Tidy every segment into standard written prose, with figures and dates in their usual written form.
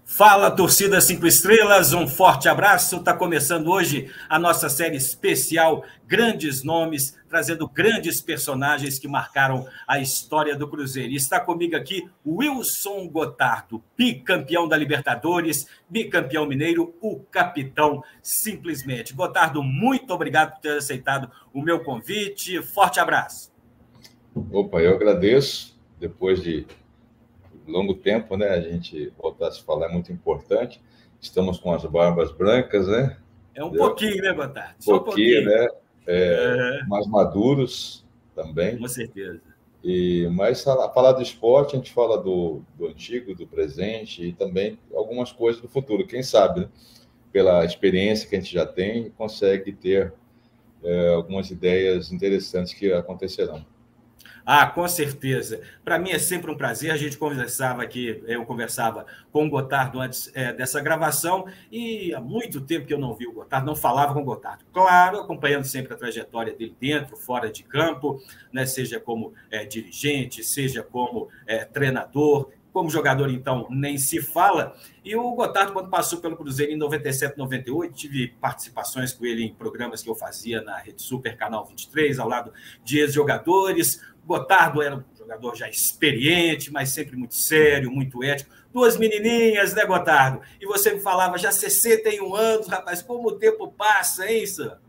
Fala, torcida 5 estrelas, um forte abraço. Está começando hoje a nossa série especial Grandes Nomes, trazendo grandes personagens que marcaram a história do Cruzeiro. E está comigo aqui Wilson Gotardo, bicampeão da Libertadores, bicampeão mineiro, o capitão, simplesmente. Gotardo, muito obrigado por ter aceitado o meu convite. Forte abraço. Opa, eu agradeço. Depois de longo tempo, né? A gente voltar a se falar é muito importante. Estamos com as barbas brancas, né? É um pouquinho, né, Gotardo? Só um pouquinho, né? Mais maduros também. Com certeza. Mas falar do esporte, a gente fala do antigo, do presente e também algumas coisas do futuro. Quem sabe, né? Pela experiência que a gente já tem, consegue ter algumas ideias interessantes que acontecerão. Ah, com certeza. Para mim é sempre um prazer. A gente conversava aqui, eu conversava com o Gotardo antes dessa gravação, e há muito tempo que eu não vi o Gotardo, não falava com o Gotardo. Claro, acompanhando sempre a trajetória dele dentro, fora de campo, né? Seja como dirigente, seja como treinador. Como jogador, então, nem se fala. E o Gotardo, quando passou pelo Cruzeiro em 97, 98, tive participações com ele em programas que eu fazia na Rede Super, Canal 23, ao lado de ex-jogadores. O Gotardo era um jogador já experiente, mas sempre muito sério, muito ético. Duas menininhas, né, Gotardo? E você me falava, já 61 anos, rapaz, como o tempo passa, hein, senhor?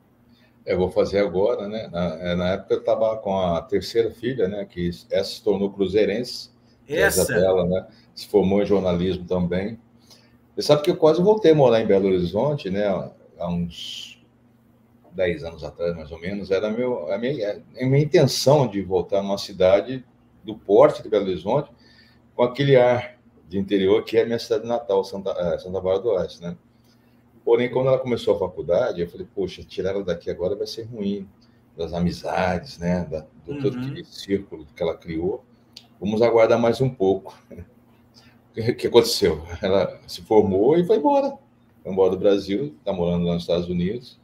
Eu vou fazer agora, né? Na época eu estava com a terceira filha, né? Que essa se tornou cruzeirense. Que a Isabela, né? Se formou em jornalismo também. Você sabe que eu quase voltei a morar em Belo Horizonte, né? Há uns 10 anos atrás, mais ou menos. Era a minha intenção de voltar numa cidade do porte de Belo Horizonte, com aquele ar de interior que é a minha cidade natal, Santa Bárbara do Oeste, né? Porém, quando ela começou a faculdade, eu falei, poxa, tirar ela daqui agora vai ser ruim, das amizades, né? Do todo aquele círculo que ela criou. Vamos aguardar mais um pouco. O que aconteceu? Ela se formou e foi embora. Foi embora do Brasil, está morando lá nos Estados Unidos,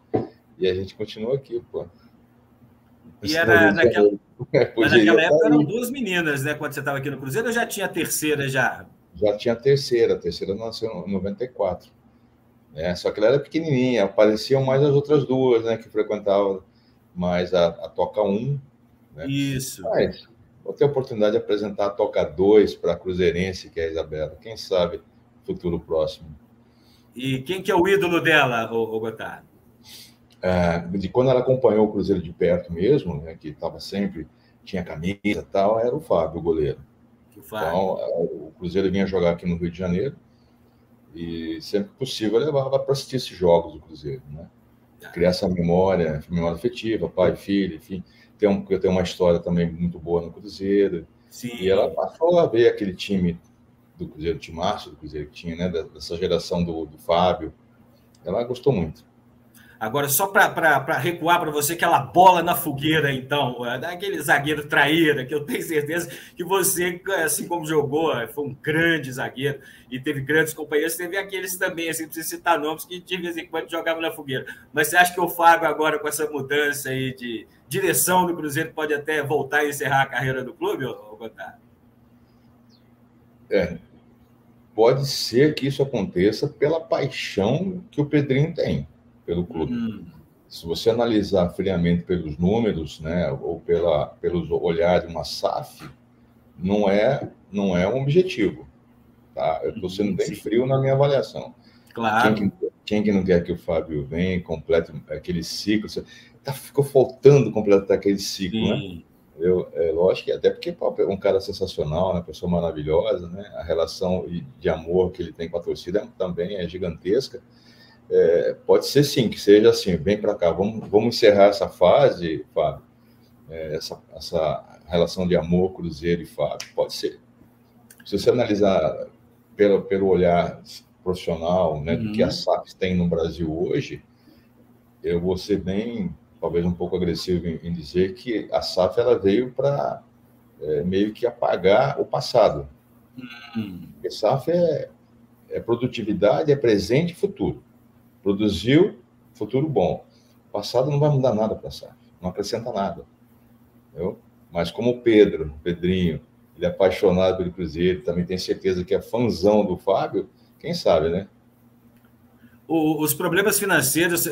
e a gente continua aqui, pô. E era naquela época eram duas meninas, né? Quando você estava aqui no Cruzeiro, eu já tinha a terceira já? Já tinha a terceira nasceu em 94. Né? Só que ela era pequenininha, apareciam mais as outras duas, né? Que frequentavam mais a Toca 1. Né? Isso. Mas vou ter a oportunidade de apresentar a Toca 2 para a cruzeirense, que é a Isabela. Quem sabe, futuro próximo. E quem que é o ídolo dela, o Gotardo? De quando ela acompanhou o Cruzeiro de perto mesmo, né, que estava sempre, tinha camisa e tal, era o Fábio, o goleiro. Então, o Cruzeiro vinha jogar aqui no Rio de Janeiro e sempre que possível eu levava para assistir esses jogos do Cruzeiro, né? Criar essa memória afetiva, pai, filho, enfim. Eu tenho uma história também muito boa no Cruzeiro. Sim. E ela passou a ver aquele time do Cruzeiro, de março do Cruzeiro que tinha, né? Dessa geração do Fábio. Ela gostou muito. Agora, só para recuar para você, aquela bola na fogueira, então, daquele zagueiro traíra, que eu tenho certeza que você, assim como jogou, foi um grande zagueiro e teve grandes companheiros, teve aqueles também, assim, não precisa citar nomes, que de vez em quando jogavam na fogueira. Mas você acha que o Fábio, agora, com essa mudança aí de direção do Cruzeiro, pode até voltar e encerrar a carreira do clube, ou Gotardo? Pode ser que isso aconteça pela paixão que o Pedrinho tem pelo clube. Se você analisar friamente pelos números, né, ou pelos olhares de uma SAF, não é um objetivo. Tá? Eu estou sendo bem frio na minha avaliação. Claro. Quem que não quer que o Fábio venha e complete aquele ciclo? Ficou faltando completar aquele ciclo, né? Lógico que até porque é um cara sensacional, uma pessoa maravilhosa, né? A relação de amor que ele tem com a torcida também é gigantesca. Pode ser sim, que seja assim, vem para cá, vamos encerrar essa fase, Fábio, essa relação de amor Cruzeiro e Fábio, pode ser. Se você analisar pelo olhar profissional, né, do que a SAF tem no Brasil hoje, eu vou ser bem, talvez um pouco agressivo em dizer que a SAF ela veio para meio que apagar o passado. Porque SAF é produtividade, é presente e futuro. Produziu, futuro bom. O passado não vai mudar nada para a SAF, não acrescenta nada. Entendeu? Mas como o Pedrinho, ele é apaixonado pelo Cruzeiro, também tem certeza que é fãzão do Fábio, Quem sabe, né? Os problemas financeiros,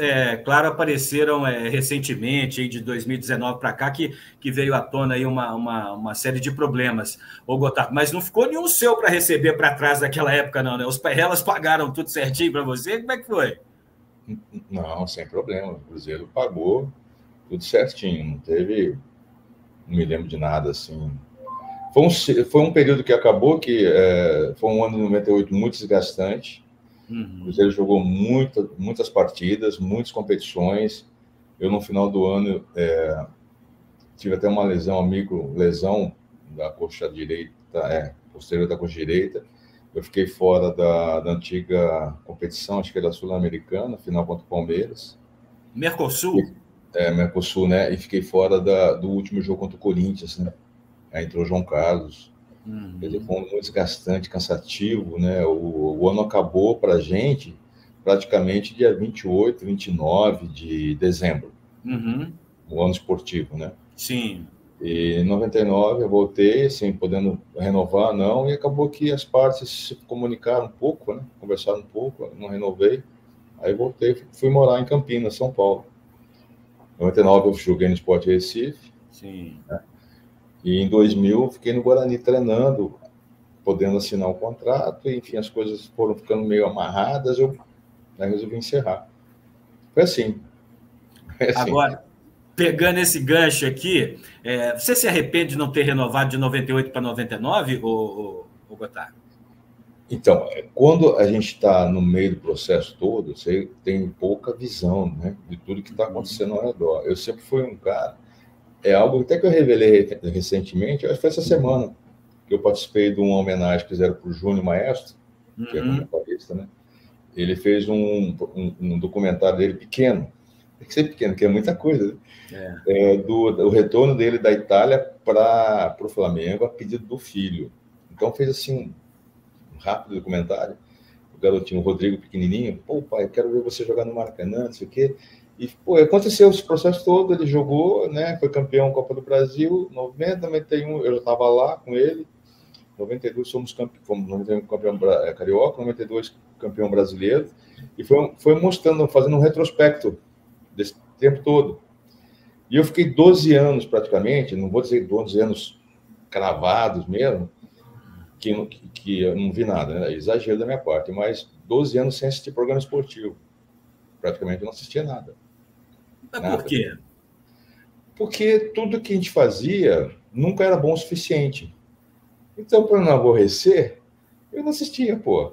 claro, apareceram recentemente, aí de 2019 para cá, que veio à tona aí uma série de problemas, ô Gotardo. Mas não ficou nenhum seu para receber para trás daquela época, não, né? Elas pagaram tudo certinho para você? Como é que foi? Não, sem problema. O Cruzeiro pagou tudo certinho. Não me lembro de nada assim. Foi um período que acabou, que foi um ano de 98 muito desgastante. O Cruzeiro jogou muitas partidas, muitas competições. Eu, no final do ano, tive até uma lesão da coxa direita, posterior da coxa direita. Eu fiquei fora da antiga competição, acho que era Sul-Americana, final contra o Palmeiras. Mercosul? Mercosul, né? E fiquei fora do último jogo contra o Corinthians, né? Aí entrou o João Carlos. Quer dizer, foi um muito desgastante, cansativo, né? O ano acabou para a gente praticamente dia 28, 29 de dezembro. O ano esportivo, né? Sim. E em 99 eu voltei, assim, podendo renovar, não, e acabou que as partes se comunicaram um pouco, né? Conversaram um pouco, não renovei. Aí voltei, fui morar em Campinas, São Paulo. Em 99 eu joguei no Sport Recife. Sim. Né? E em 2000 fiquei no Guarani treinando, podendo assinar um contrato, e, enfim, as coisas foram ficando meio amarradas, eu resolvi encerrar. Foi assim. Agora, pegando esse gancho aqui, você se arrepende de não ter renovado de 98 para 99, ô Gotardo? Então, quando a gente está no meio do processo todo, você tem pouca visão, né, de tudo que está acontecendo ao redor. Eu sempre fui um cara, algo até que eu revelei recentemente, acho que foi essa semana, que eu participei de uma homenagem que fizeram para o Júnior Maestro, que é comentarista, né? Ele fez um documentário dele pequeno, tem que ser pequeno, que é muita coisa, né? Do retorno dele da Itália para o Flamengo a pedido do filho. Então fez assim um rápido documentário. O garotinho, o Rodrigo, pequenininho, pô, pai, eu quero ver você jogar no Maracanã, não sei o quê. E, pô, aconteceu esse processo todo, ele jogou, né, foi campeão da Copa do Brasil, 90, 91, eu já estava lá com ele, 92 fomos 91 campeão carioca, 92 campeão brasileiro, e foi mostrando, fazendo um retrospecto desse tempo todo. E eu fiquei 12 anos praticamente, não vou dizer 12 anos cravados mesmo, que eu não vi nada, né? Exagero da minha parte, mas 12 anos sem assistir programa esportivo. Praticamente eu não assistia nada. Mas nada. Por quê? Porque tudo que a gente fazia nunca era bom o suficiente. Então, para não aborrecer, eu não assistia, pô.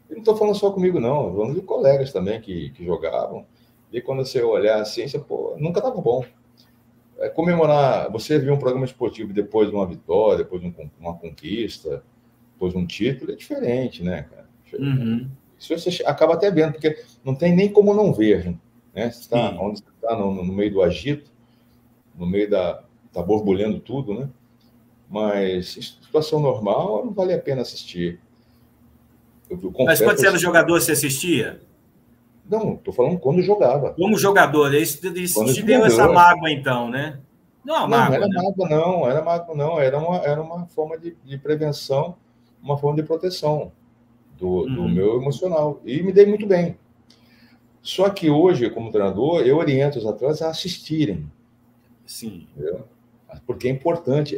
Eu não estou falando só comigo, não. Estou falando de colegas também que jogavam. E quando você olhar assim, você, pô, nunca estava bom. Comemorar, você viu um programa esportivo depois de uma vitória, depois de uma conquista, depois de um título, é diferente, né, cara? Isso você acaba até vendo, porque não tem nem como não ver, né? Onde você está no meio do agito, no meio tá borbulhando tudo, né? Mas em situação normal, não vale a pena assistir. Mas quando você era jogador, você assistia? Não, estou falando quando jogava. Como jogador, isso te deu essa mágoa, então, né? Não, não era mágoa, não. Era mágoa, não. Era uma forma de prevenção, uma forma de proteção do meu emocional. E me dei muito bem. Só que hoje, como treinador, eu oriento os atletas a assistirem. Sim. Entendeu? Porque é importante,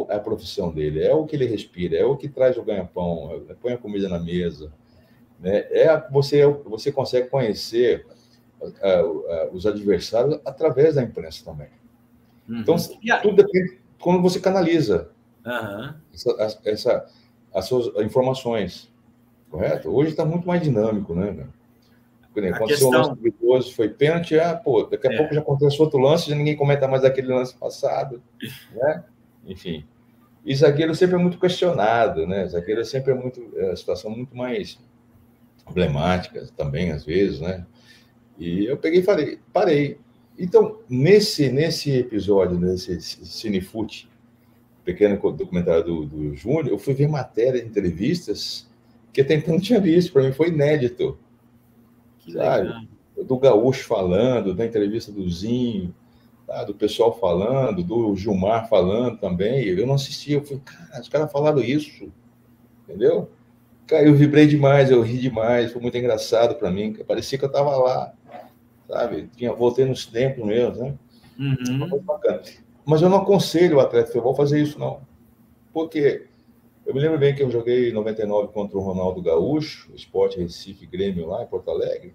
a profissão dele, é o que ele respira, é o que traz o ganha-pão, põe a comida na mesa. Né? Você consegue conhecer os adversários através da imprensa também. Então, tudo depende de como você canaliza as suas informações, correto? Hoje está muito mais dinâmico, né? Aconteceu um lance duvidoso, foi pênalti, daqui a pouco já acontece outro lance, já ninguém comenta mais daquele lance passado, né? Enfim. E zagueiro sempre é muito questionado, né? Zagueiro sempre é a situação muito mais emblemática também, às vezes, né? E eu peguei e falei, parei. Então, nesse episódio, nesse Cinefute, pequeno documentário do Júnior, eu fui ver matéria de entrevistas que até então não tinha visto, para mim foi inédito. Sabe? Do Gaúcho falando, da entrevista do Zinho, tá? Do pessoal falando, do Gilmar falando também. Eu não assistia, eu falei, cara, os caras falaram isso, entendeu? Cara, eu vibrei demais, eu ri demais, foi muito engraçado para mim, parecia que eu estava lá, sabe? Voltei nos tempos mesmo, né? Foi muito bacana. Mas eu não aconselho o atleta de futebol a fazer isso, não. Porque eu me lembro bem que eu joguei em 99 contra o Ronaldo Gaúcho, Sport Recife Grêmio lá em Porto Alegre.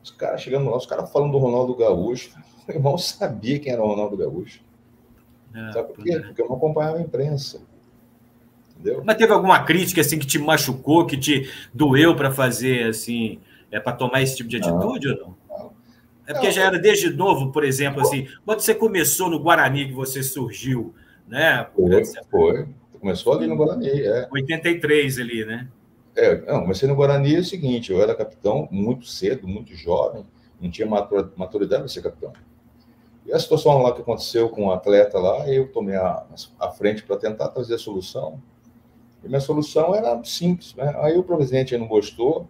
Os caras chegando lá, os caras falando do Ronaldo Gaúcho. Eu mal sabia quem era o Ronaldo Gaúcho. Sabe por quê? Porque eu não acompanhava a imprensa. Entendeu? Mas teve alguma crítica assim que te machucou, que te doeu para fazer assim, para tomar esse tipo de atitude ou não? É porque já era desde novo, por exemplo, assim, quando você começou no Guarani, que você surgiu, né? Foi. Começou ali no Guarani, 83 ali, né? Não, comecei no Guarani é o seguinte, eu era capitão muito cedo, muito jovem, não tinha maturidade para ser capitão. E a situação lá que aconteceu com o atleta lá, eu tomei a frente para tentar trazer a solução. E minha solução era simples, né? Aí o presidente não gostou,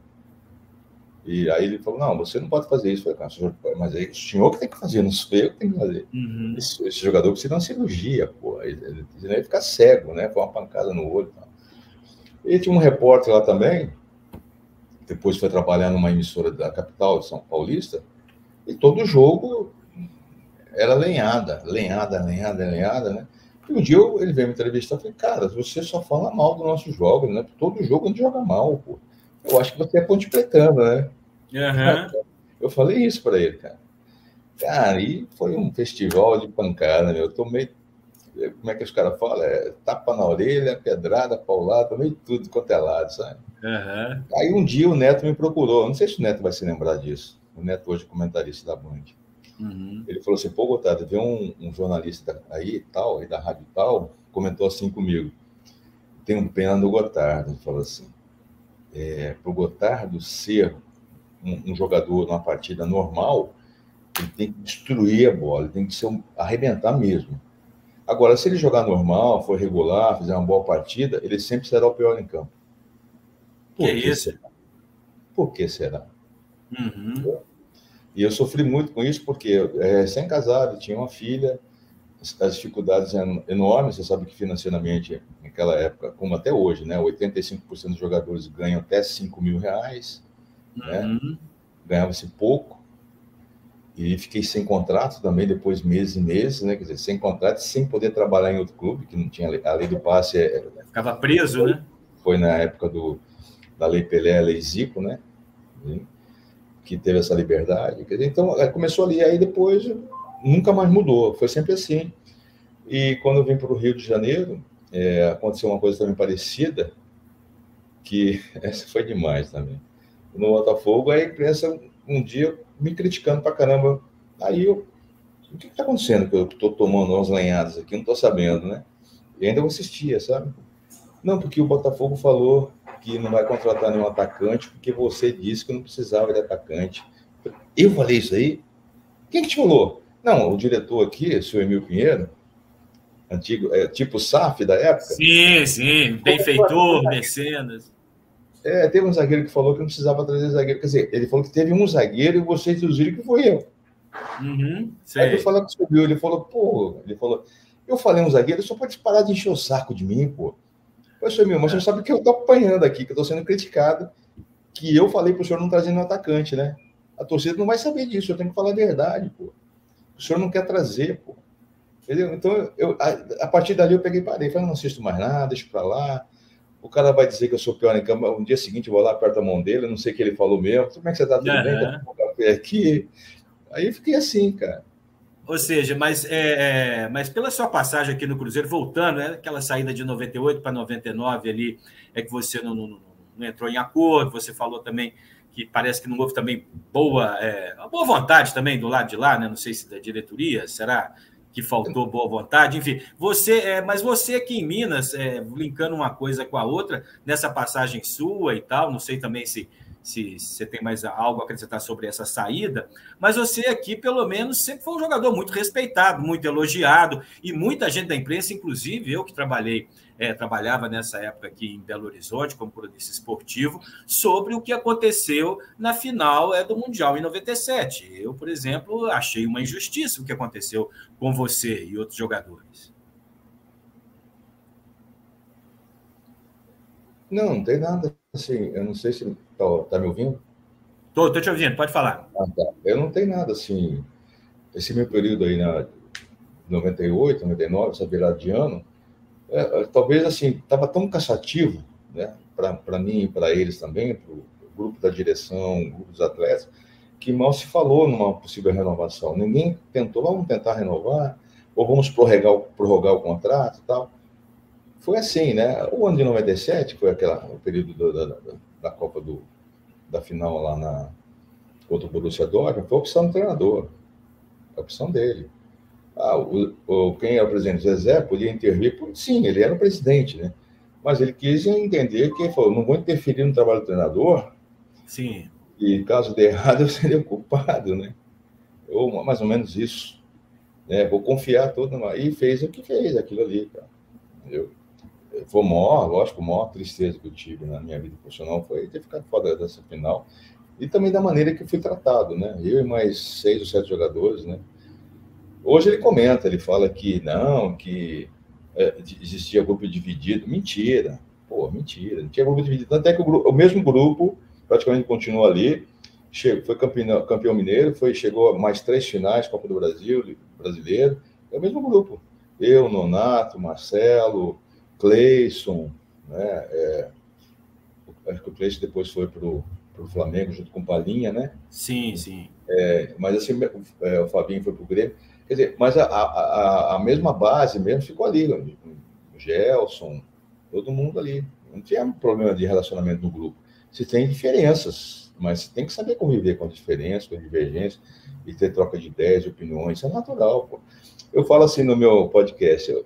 e aí ele falou, não, você não pode fazer isso. Eu falei, mas é o senhor que tem que fazer, não sou eu que tenho que fazer. Esse jogador precisa de uma cirurgia, pô. Ele ia ficar cego, né? Foi uma pancada no olho. Tá? E tinha um repórter lá também, depois foi trabalhar numa emissora da capital de São Paulista, e todo jogo era lenhada, né? E um dia ele veio me entrevistar e falei, cara, você só fala mal do nosso jogo, né? Todo jogo a gente joga mal, pô. Eu acho que você é ponte pretano, né? Eu falei isso para ele, cara. Cara, e foi um festival de pancada, né? Eu tomei, como é que os caras falam? Tapa na orelha, pedrada, paulada, tomei tudo quanto é lado, sabe? Aí um dia o Neto me procurou, não sei se o Neto vai se lembrar disso, o Neto hoje é comentarista da Band. Ele falou assim, pô, Gotardo, veio um jornalista aí, tal, aí da rádio tal, comentou assim comigo, tenho pena do Gotardo, ele falou assim, para o Gotardo ser um jogador numa partida normal, ele tem que destruir a bola, ele tem que arrebentar mesmo. Agora, se ele jogar normal, for regular, fizer uma boa partida, ele sempre será o pior em campo. Por que isso? Será? Por que será? E eu sofri muito com isso, porque recém-casado, tinha uma filha, as dificuldades eram enormes, você sabe que financeiramente, naquela época, como até hoje, né, 85% dos jogadores ganham até R$5.000, né? Ganhava-se pouco, e fiquei sem contrato também, depois meses e meses, né, quer dizer, sem contrato, sem poder trabalhar em outro clube, que não tinha a lei do passe. Ficava preso, né? Foi na época da Lei Pelé, Lei Zico, né, que teve essa liberdade. Então, começou ali, aí depois nunca mais mudou, foi sempre assim. E quando eu vim para o Rio de Janeiro, aconteceu uma coisa também parecida, que essa foi demais também. No Botafogo, a imprensa um dia me criticando pra caramba. Aí o que está acontecendo que eu estou tomando umas lenhadas aqui? Não estou sabendo, né? E ainda eu assistia, sabe? Não, porque o Botafogo falou que não vai contratar nenhum atacante porque você disse que não precisava de atacante. Eu falei isso aí? Quem que te falou? Não, o diretor aqui, o senhor Emil Pinheiro, antigo, tipo SAF da época. Sim, benfeitor, mecenas. Teve um zagueiro que falou que não precisava trazer zagueiro. Quer dizer, ele falou que teve um zagueiro e vocês deduziram que foi eu. Aí eu falei que subiu, ele falou, eu falei um zagueiro, só pode parar de encher o saco de mim, pô. Eu falei, meu, mas você sabe que eu tô apanhando aqui, que eu tô sendo criticado, que eu falei pro senhor não trazer um atacante, né? A torcida não vai saber disso, eu tenho que falar a verdade, pô. O senhor não quer trazer, pô. Entendeu? Então, a partir dali eu peguei e parei, falei, não assisto mais nada, deixa pra lá. O cara vai dizer que eu sou pior em campo, no dia seguinte eu vou lá, aperto a mão dele, eu não sei o que ele falou mesmo. Como é que você tá? Tudo bem? Tá com café aqui? Aí eu fiquei assim, cara. Ou seja, mas pela sua passagem aqui no Cruzeiro, voltando, aquela saída de 98 para 99 ali, que você não entrou em acordo, você falou também que parece que não houve também boa vontade também do lado de lá, né? Não sei se da diretoria, será que faltou boa vontade? Enfim, mas você aqui em Minas, linkando uma coisa com a outra, nessa passagem sua e tal, não sei também se você tem mais algo a acrescentar sobre essa saída, mas você aqui, pelo menos, sempre foi um jogador muito respeitado, muito elogiado, e muita gente da imprensa, inclusive eu que trabalhava nessa época aqui em Belo Horizonte, como cronista esportivo, sobre o que aconteceu na final do Mundial em 97. Eu, por exemplo, achei uma injustiça o que aconteceu com você e outros jogadores. Não, não tem nada assim. Eu não sei se tá me ouvindo. Tô te ouvindo, pode falar. Ah, tá. Eu não tenho nada assim. Esse meu período aí na 98, 99, essa virada de ano, talvez assim, estava tão cansativo, né, para mim e para eles também, para o grupo da direção, o grupo dos atletas, que mal se falou numa possível renovação. Ninguém tentou, vamos tentar renovar, ou vamos prorrogar o contrato e tal. Foi assim, né? O ano de 97 foi o período da Copa da final lá contra o Borussia Dortmund, foi a opção do treinador, a opção dele. Quem era o presidente, Zezé, podia intervir, sim, ele era o presidente, né? Mas ele quis entender que ele falou, não vou interferir no trabalho do treinador, sim, e caso dê errado, eu seria o culpado, né? Ou mais ou menos isso, né? Vou confiar tudo e fez o que fez, aquilo ali, cara. Foi lógico, a maior tristeza que eu tive na minha vida profissional foi ter ficado fora dessa final, e também da maneira que fui tratado, né? Eu e mais 6 ou 7 jogadores, né? Hoje ele comenta, ele fala que não, que existia grupo dividido. Mentira. Pô, mentira. Não tinha grupo dividido. Tanto é que o mesmo grupo praticamente continua ali. Foi campeão mineiro, chegou a mais 3 finais, Copa do Brasil, brasileiro. É o mesmo grupo. Eu, Nonato, Marcelo, Cleison, né? Acho que o Cleison depois foi para o Flamengo junto com o Palinha, né? Sim, sim. Mas assim, o Fabinho foi para o Grêmio. Quer dizer, mas a mesma base mesmo ficou ali, o Gelson, todo mundo ali. Não tinha problema de relacionamento no grupo. Se tem diferenças, mas você tem que saber conviver com as diferenças, com as divergências, e ter troca de ideias, de opiniões, isso é natural. Pô. Eu falo assim no meu podcast,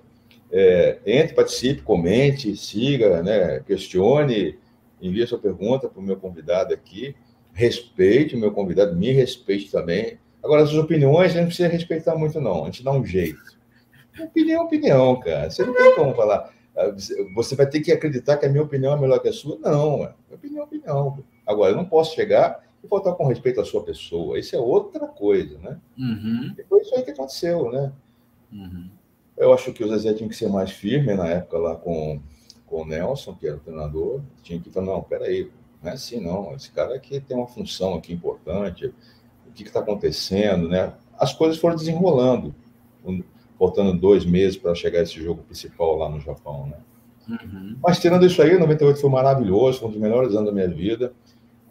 entre, participe, comente, siga, né, questione, envie sua pergunta para o meu convidado aqui, respeite o meu convidado, me respeite também. Agora, as opiniões, a gente não precisa respeitar muito, não. A gente dá um jeito. Opinião é opinião, cara. Você não tem como falar. Você vai ter que acreditar que a minha opinião é melhor que a sua. Não, opinião é opinião. Agora, eu não posso chegar e faltar com respeito à sua pessoa. Isso é outra coisa, né? Uhum. E foi isso aí que aconteceu, né? Uhum. Eu acho que o Zezé tinha que ser mais firme na época lá com o Nelson, que era o treinador. Tinha que falar, não, peraí, não é assim, não. Esse cara aqui tem uma função aqui importante. O que está acontecendo, né? As coisas foram desenrolando, faltando 2 meses para chegar esse jogo principal lá no Japão, né? Uhum. Mas tirando isso aí, 98 foi maravilhoso, foi um dos melhores anos da minha vida.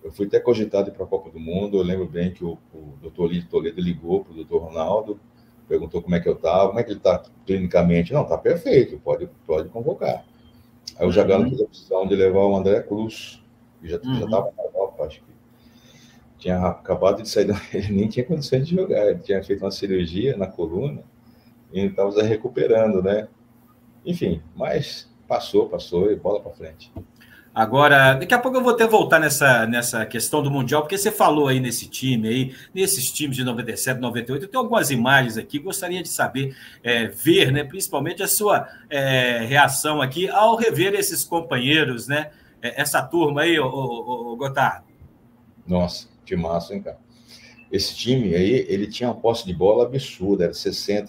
Eu fui até cogitado para a Copa do Mundo. Eu lembro bem que o doutor Lito Toledo ligou para o doutor Ronaldo, perguntou como é que eu estava, como é que ele está clinicamente. Não, está perfeito, pode convocar. Aí o Zagallo fez a opção de levar o André Cruz, que já estava na Europa, acho que tinha acabado de sair, ele nem tinha condições de jogar, ele tinha feito uma cirurgia na coluna e estava se recuperando, né? Enfim, mas passou e bola para frente. Agora, daqui a pouco eu vou até voltar nessa questão do Mundial, porque você falou aí nesse time aí, nesses times de 97, 98, eu tenho algumas imagens aqui, gostaria de saber, ver, né, principalmente a sua reação aqui ao rever esses companheiros, né, essa turma aí, o Gotardo. Nossa, que massa, hein, cara? Esse time aí, ele tinha uma posse de bola absurda, era 60%,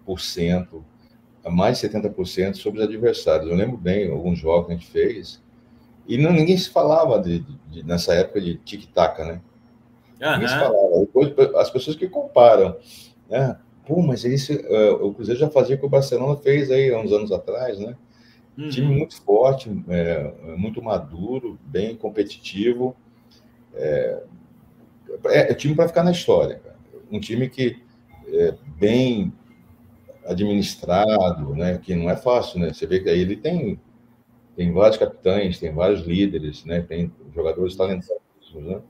70%, mais de 70% sobre os adversários. Eu lembro bem alguns jogos que a gente fez, e ninguém se falava nessa época de tic-tac, né? Ninguém se falava. Depois, as pessoas que comparam, né? Pô, mas o Cruzeiro já fazia o que o Barcelona fez aí há uns anos atrás, né? Time muito forte, muito maduro, bem competitivo. É time para ficar na história, cara. Um time que é bem administrado, né? Que não é fácil, né? Você vê que aí ele tem vários capitães, tem vários líderes, né? Tem jogadores talentosos, né?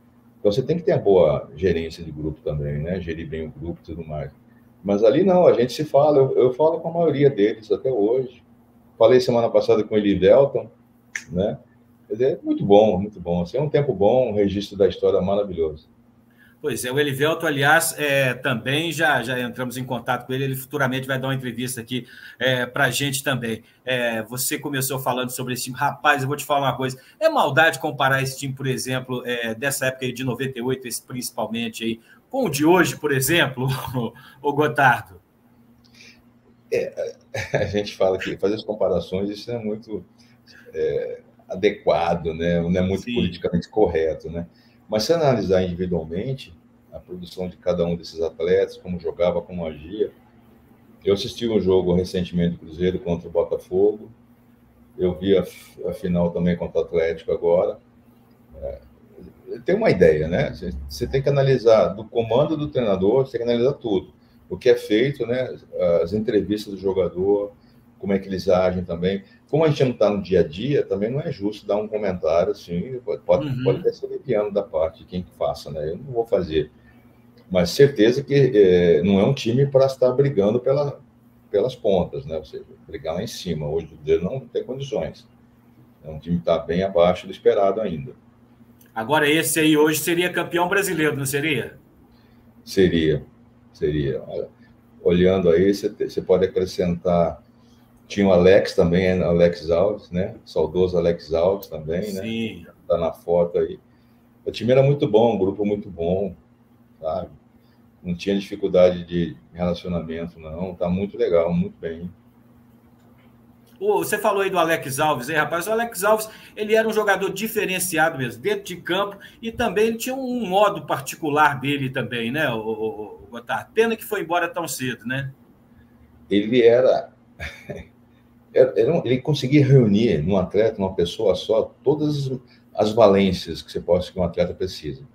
Então você tem que ter uma boa gerência de grupo também, né? Gerir bem o grupo e tudo mais. Mas ali não, a gente se fala, eu falo com a maioria deles até hoje. Falei semana passada com o Elivelton, né? Quer dizer, muito bom, muito bom. Assim, é um tempo bom, um registro da história maravilhoso. Pois é, o Elivelto, aliás, também já entramos em contato com ele, ele futuramente vai dar uma entrevista aqui para a gente também. Você começou falando sobre esse time, rapaz, eu vou te falar uma coisa, é maldade comparar esse time, por exemplo, dessa época aí de 98, esse, principalmente, aí, com o de hoje, por exemplo, o Gotardo? A gente fala que fazer as comparações, isso é muito adequado, né? Não é muito Sim. politicamente correto, né? Mas se analisar individualmente a produção de cada um desses atletas, como jogava, como agia. Eu assisti um jogo recentemente do Cruzeiro contra o Botafogo. Eu vi a final também contra o Atlético agora. Tem uma ideia, né? Você tem que analisar do comando do treinador, você tem que analisar tudo. O que é feito, né? As entrevistas do jogador, como é que eles agem também. Como a gente não está no dia a dia, também não é justo dar um comentário assim, pode até ser leviano da parte de quem que faça, né? Eu não vou fazer. Mas certeza que não é um time para estar brigando pelas pontas, né? Ou seja, brigar lá em cima. Hoje o Cruzeiro não tem condições. É um time que está bem abaixo do esperado ainda. Agora, esse aí hoje seria campeão brasileiro, não seria? Seria. Olhando aí, você pode acrescentar. Tinha o Alex também, Alex Alves, né? Saudoso Alex Alves também, né? Sim. Tá na foto aí. O time era muito bom, um grupo muito bom, sabe? Não tinha dificuldade de relacionamento, não. Tá muito legal, muito bem. Você falou aí do Alex Alves, aí, rapaz. O Alex Alves, ele era um jogador diferenciado mesmo, dentro de campo, e também ele tinha um modo particular dele também, né, o Gotard? Pena que foi embora tão cedo, né? Ele ele conseguia reunir num atleta, numa pessoa só, todas as valências que um atleta precisa.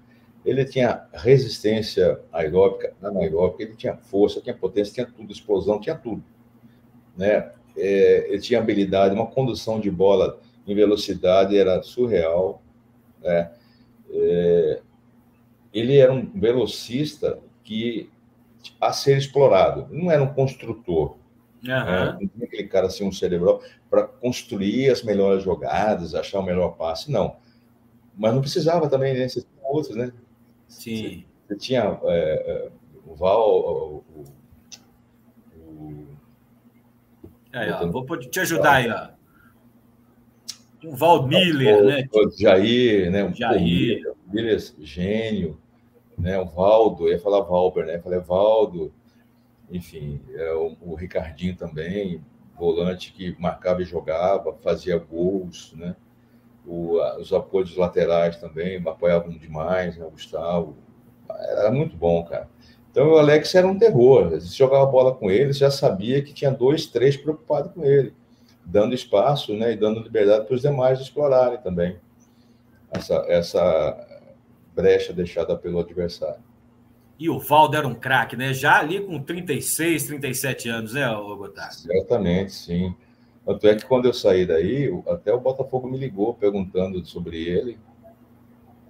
Ele tinha resistência aeróbica, anaeróbica, ele tinha força, tinha potência, tinha tudo, explosão, tinha tudo, né? Ele tinha habilidade, uma condução de bola em velocidade era surreal, né? Ele era um velocista que a ser explorado. Não era um construtor, né? Não tinha aquele cara assim, um cerebral para construir as melhores jogadas, achar o melhor passe, não. Mas não precisava também, né? Você tinha outros, né? Sim. Você tinha o Val, Aí, ó, vou te ajudar aí, ó. O Val Miller, né? o Jair, né? Pô, Jair. Miller, gênio, né? O Valdo, eu ia falar Valber, né? Eu falei Valdo, enfim, o Ricardinho também, volante que marcava e jogava, fazia gols, né? Os apoios laterais também apoiavam demais, né? O Gustavo, era muito bom, cara. Então o Alex era um terror. Você jogava bola com ele, você já sabia que tinha 2, 3 preocupados com ele, dando espaço, né? E dando liberdade para os demais explorarem também essa brecha deixada pelo adversário. E o Valdo era um craque, né? Já ali com 36, 37 anos, né, Gotard? Certamente, sim. Tanto é que quando eu saí daí, até o Botafogo me ligou perguntando sobre ele.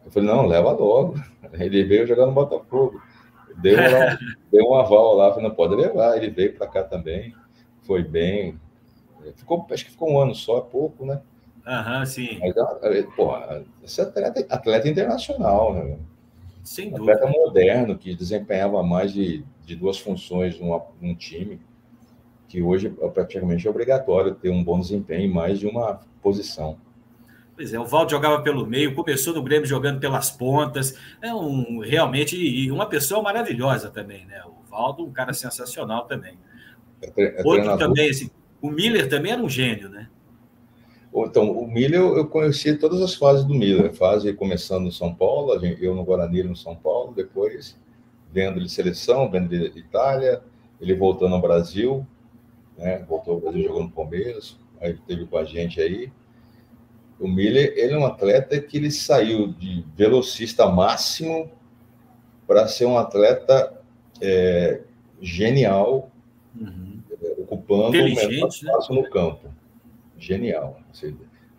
Eu falei, não, leva logo. Ele veio jogar no Botafogo. Deu um aval lá, falei, não, pode levar. Ele veio para cá também, foi bem. Acho que ficou um ano só, é pouco, né? Sim. Mas, porra, esse atleta internacional, né? Sem Atleta dúvida. moderno, que desempenhava mais de duas funções num time, que hoje praticamente é obrigatório ter um bom desempenho em mais de uma posição. Pois é, o Valdo jogava pelo meio, começou no Grêmio jogando pelas pontas. Realmente uma pessoa maravilhosa também, né? O Valdo, um cara sensacional também. Outro Treinador. também, assim, o Miller também era um gênio, né? Então, o Miller, eu conheci todas as fases do Miller. Fase começando no São Paulo, eu no Guarani, no São Paulo, depois vendo ele de seleção, vendo ele de Itália, ele voltando ao Brasil, né? Voltou ao Brasil jogando no Palmeiras, aí teve com a gente aí. O Miller, ele é um atleta que ele saiu de velocista máximo para ser um atleta genial, ocupando o menor espaço, né, no campo. Genial.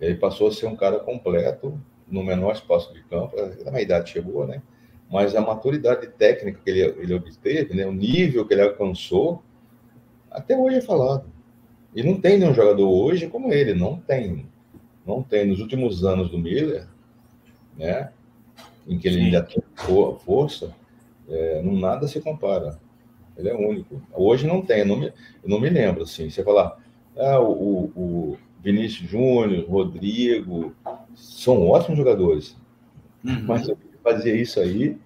Ele passou a ser um cara completo no menor espaço de campo. A idade chegou, né? Mas a maturidade técnica que ele obteve, né? O nível que ele alcançou, até hoje é falado. E não tem nenhum jogador hoje como ele, não tem. Não tem. Nos últimos anos do Miller, né? Em que ele ainda tem força, nada se compara. Ele é único. Hoje não tem, eu não me lembro, assim. Você falar, o Vinícius Júnior, Rodrigo, são ótimos jogadores. Mas eu fazia isso aí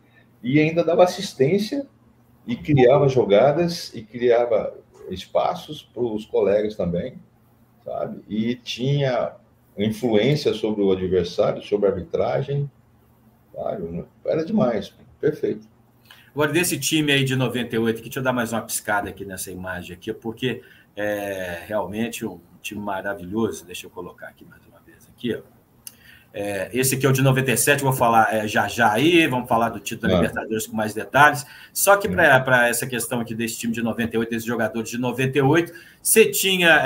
e ainda dava assistência e criava jogadas e criava espaços para os colegas também, sabe? E tinha influência sobre o adversário, sobre a arbitragem, claro, era demais, perfeito. Agora, desse time aí de 98, aqui, deixa eu dar mais uma piscada aqui nessa imagem aqui, porque é realmente um time maravilhoso. Deixa eu colocar aqui mais uma vez aqui, ó. Esse aqui é o de 97, vou falar já aí, vamos falar do título da Libertadores com mais detalhes. Só que para essa questão aqui desse time de 98, desses jogadores de 98, você tinha,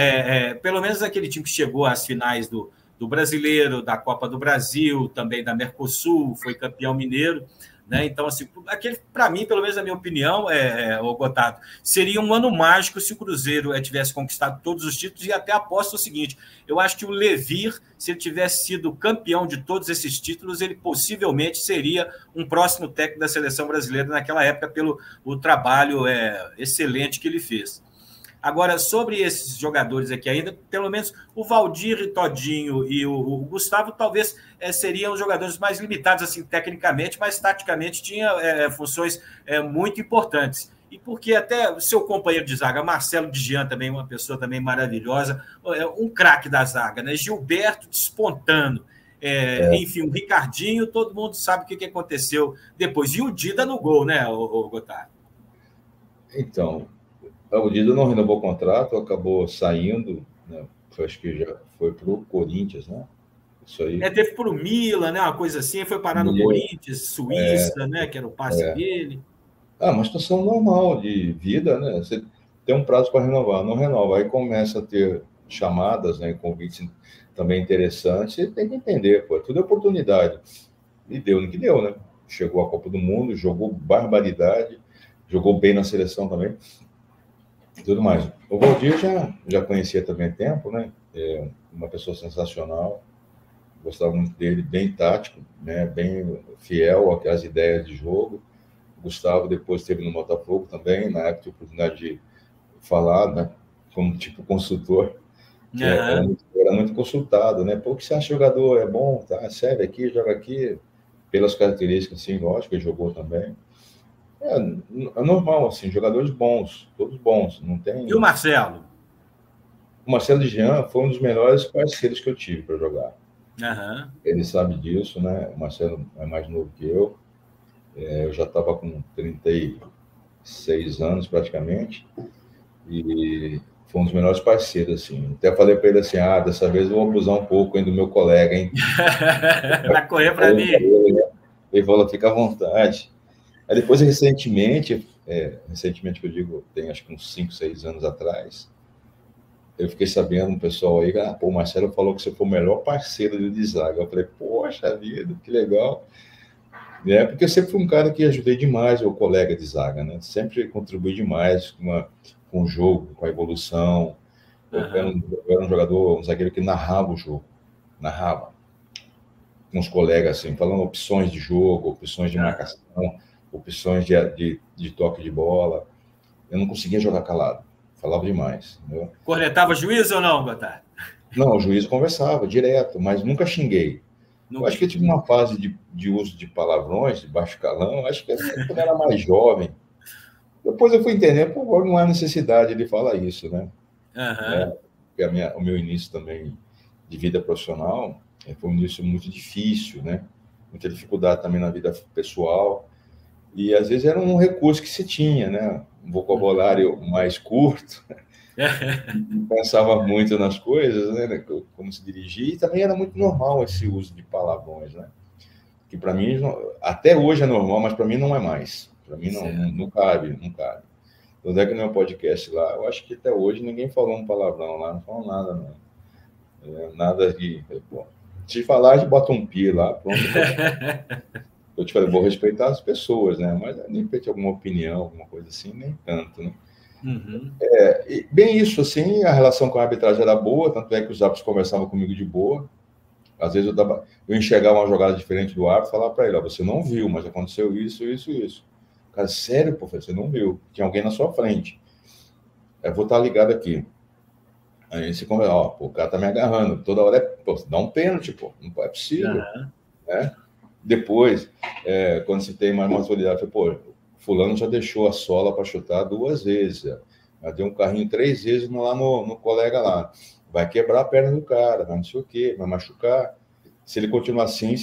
pelo menos aquele time que chegou às finais do Brasileiro, da Copa do Brasil, também da Mercosul, foi campeão mineiro. Né? Então, assim, aquele, para mim, pelo menos na minha opinião, o Gotardo, seria um ano mágico se o Cruzeiro tivesse conquistado todos os títulos, e até aposto o seguinte: eu acho que o Levir, se ele tivesse sido campeão de todos esses títulos, ele possivelmente seria um próximo técnico da seleção brasileira naquela época, pelo o trabalho excelente que ele fez. Agora, sobre esses jogadores aqui ainda, pelo menos o Valdir, Todinho e o Gustavo talvez seriam os jogadores mais limitados assim tecnicamente, mas taticamente tinha funções muito importantes. E porque até o seu companheiro de zaga, Marcelo Dijan, também uma pessoa também maravilhosa, um craque da zaga, né? Gilberto despontando, enfim, o Ricardinho, todo mundo sabe o que aconteceu depois. E o Dida no gol, né, o Gotardo? Então, o Dida não renovou o contrato, acabou saindo, né? Acho que já foi para o Corinthians, né? Isso aí. Teve para o Milan, né? Uma coisa assim, foi parar no Corinthians, Suíça, né? Que era o passe dele. Uma situação normal de vida, né? Você tem um prazo para renovar, não renova, aí começa a ter chamadas, né? Convites também interessantes, você tem que entender, pô, tudo é oportunidade. E deu no que deu, né? Chegou à Copa do Mundo, jogou barbaridade, jogou bem na seleção também. Tudo mais. O Valdir já conhecia também há tempo, né? Uma pessoa sensacional, gostava muito dele, bem tático, né? Bem fiel às ideias de jogo. O Gustavo depois esteve no Botafogo também, na época tive a oportunidade de falar, né? Como tipo consultor, que era muito consultado, né? Pô, o que você acha jogador? É bom, tá? Serve aqui, joga aqui, pelas características, assim, lógico, ele jogou também. É normal, assim, jogadores bons, todos bons, não tem... E o Marcelo? O Marcelo Dijan foi um dos melhores parceiros que eu tive para jogar. Uhum. Ele sabe disso, né? O Marcelo é mais novo que eu. Eu já estava com 36 anos, praticamente, e foi um dos melhores parceiros, assim. Até falei para ele assim, dessa vez eu vou abusar um pouco do meu colega, hein? Vai correr para mim. Ele falou, fica à vontade. Aí depois, recentemente que eu digo, tem acho que uns 5, 6 anos atrás, eu fiquei sabendo, um pessoal aí, o Marcelo falou que você foi o melhor parceiro de zaga. Eu falei, poxa vida, que legal. Porque eu sempre fui um cara que ajudei demais o colega de zaga, né? Sempre contribuí demais com o jogo, com a evolução. Eu era um jogador, um zagueiro que narrava o jogo, narrava com os colegas, assim, falando opções de jogo, opções de marcação, opções de toque de bola. Eu não conseguia jogar calado, falava demais. Entendeu? Cornetava juiz ou não, Gotardo? Não, o juiz conversava direto, mas nunca xinguei. Eu acho que eu tive uma fase de uso de palavrões, de baixo calão, acho que quando eu era mais jovem. Depois eu fui entender, pô, não há necessidade de falar isso, né? Porque o meu início também de vida profissional foi um início muito difícil, né? Muita dificuldade também na vida pessoal. E às vezes era um recurso que se tinha, né? Um vocabulário mais curto. Pensava muito nas coisas, né? Como se dirigir, e também era muito normal esse uso de palavrões, né? Que para mim, até hoje é normal, mas para mim não é mais. Para mim não cabe, não cabe. Tanto é que no meu podcast lá, eu acho que até hoje ninguém falou um palavrão lá, não falou nada, não. Nada de... Bom, se falar, a gente bota um pi lá, pronto. Eu te falei, vou respeitar as pessoas, né? Mas de repente alguma opinião, alguma coisa assim, nem tanto, né? Bem isso, assim, a relação com a arbitragem era boa, tanto é que os árbitros conversavam comigo de boa. Às vezes eu enxergava uma jogada diferente do árbitro e falava para ele, você não viu, mas aconteceu isso, isso, isso. Cara, sério, professor, você não viu. Tinha alguém na sua frente. Eu vou estar ligado aqui. Aí você conversa, o cara tá me agarrando. Toda hora dá um pênalti, pô. Não é possível. Né? Depois, quando você tem mais maturidade, fulano já deixou a sola para chutar 2 vezes. Já deu um carrinho 3 vezes lá no colega lá. vai quebrar a perna do cara, vai não sei o quê, vai machucar. Se ele continuar assim,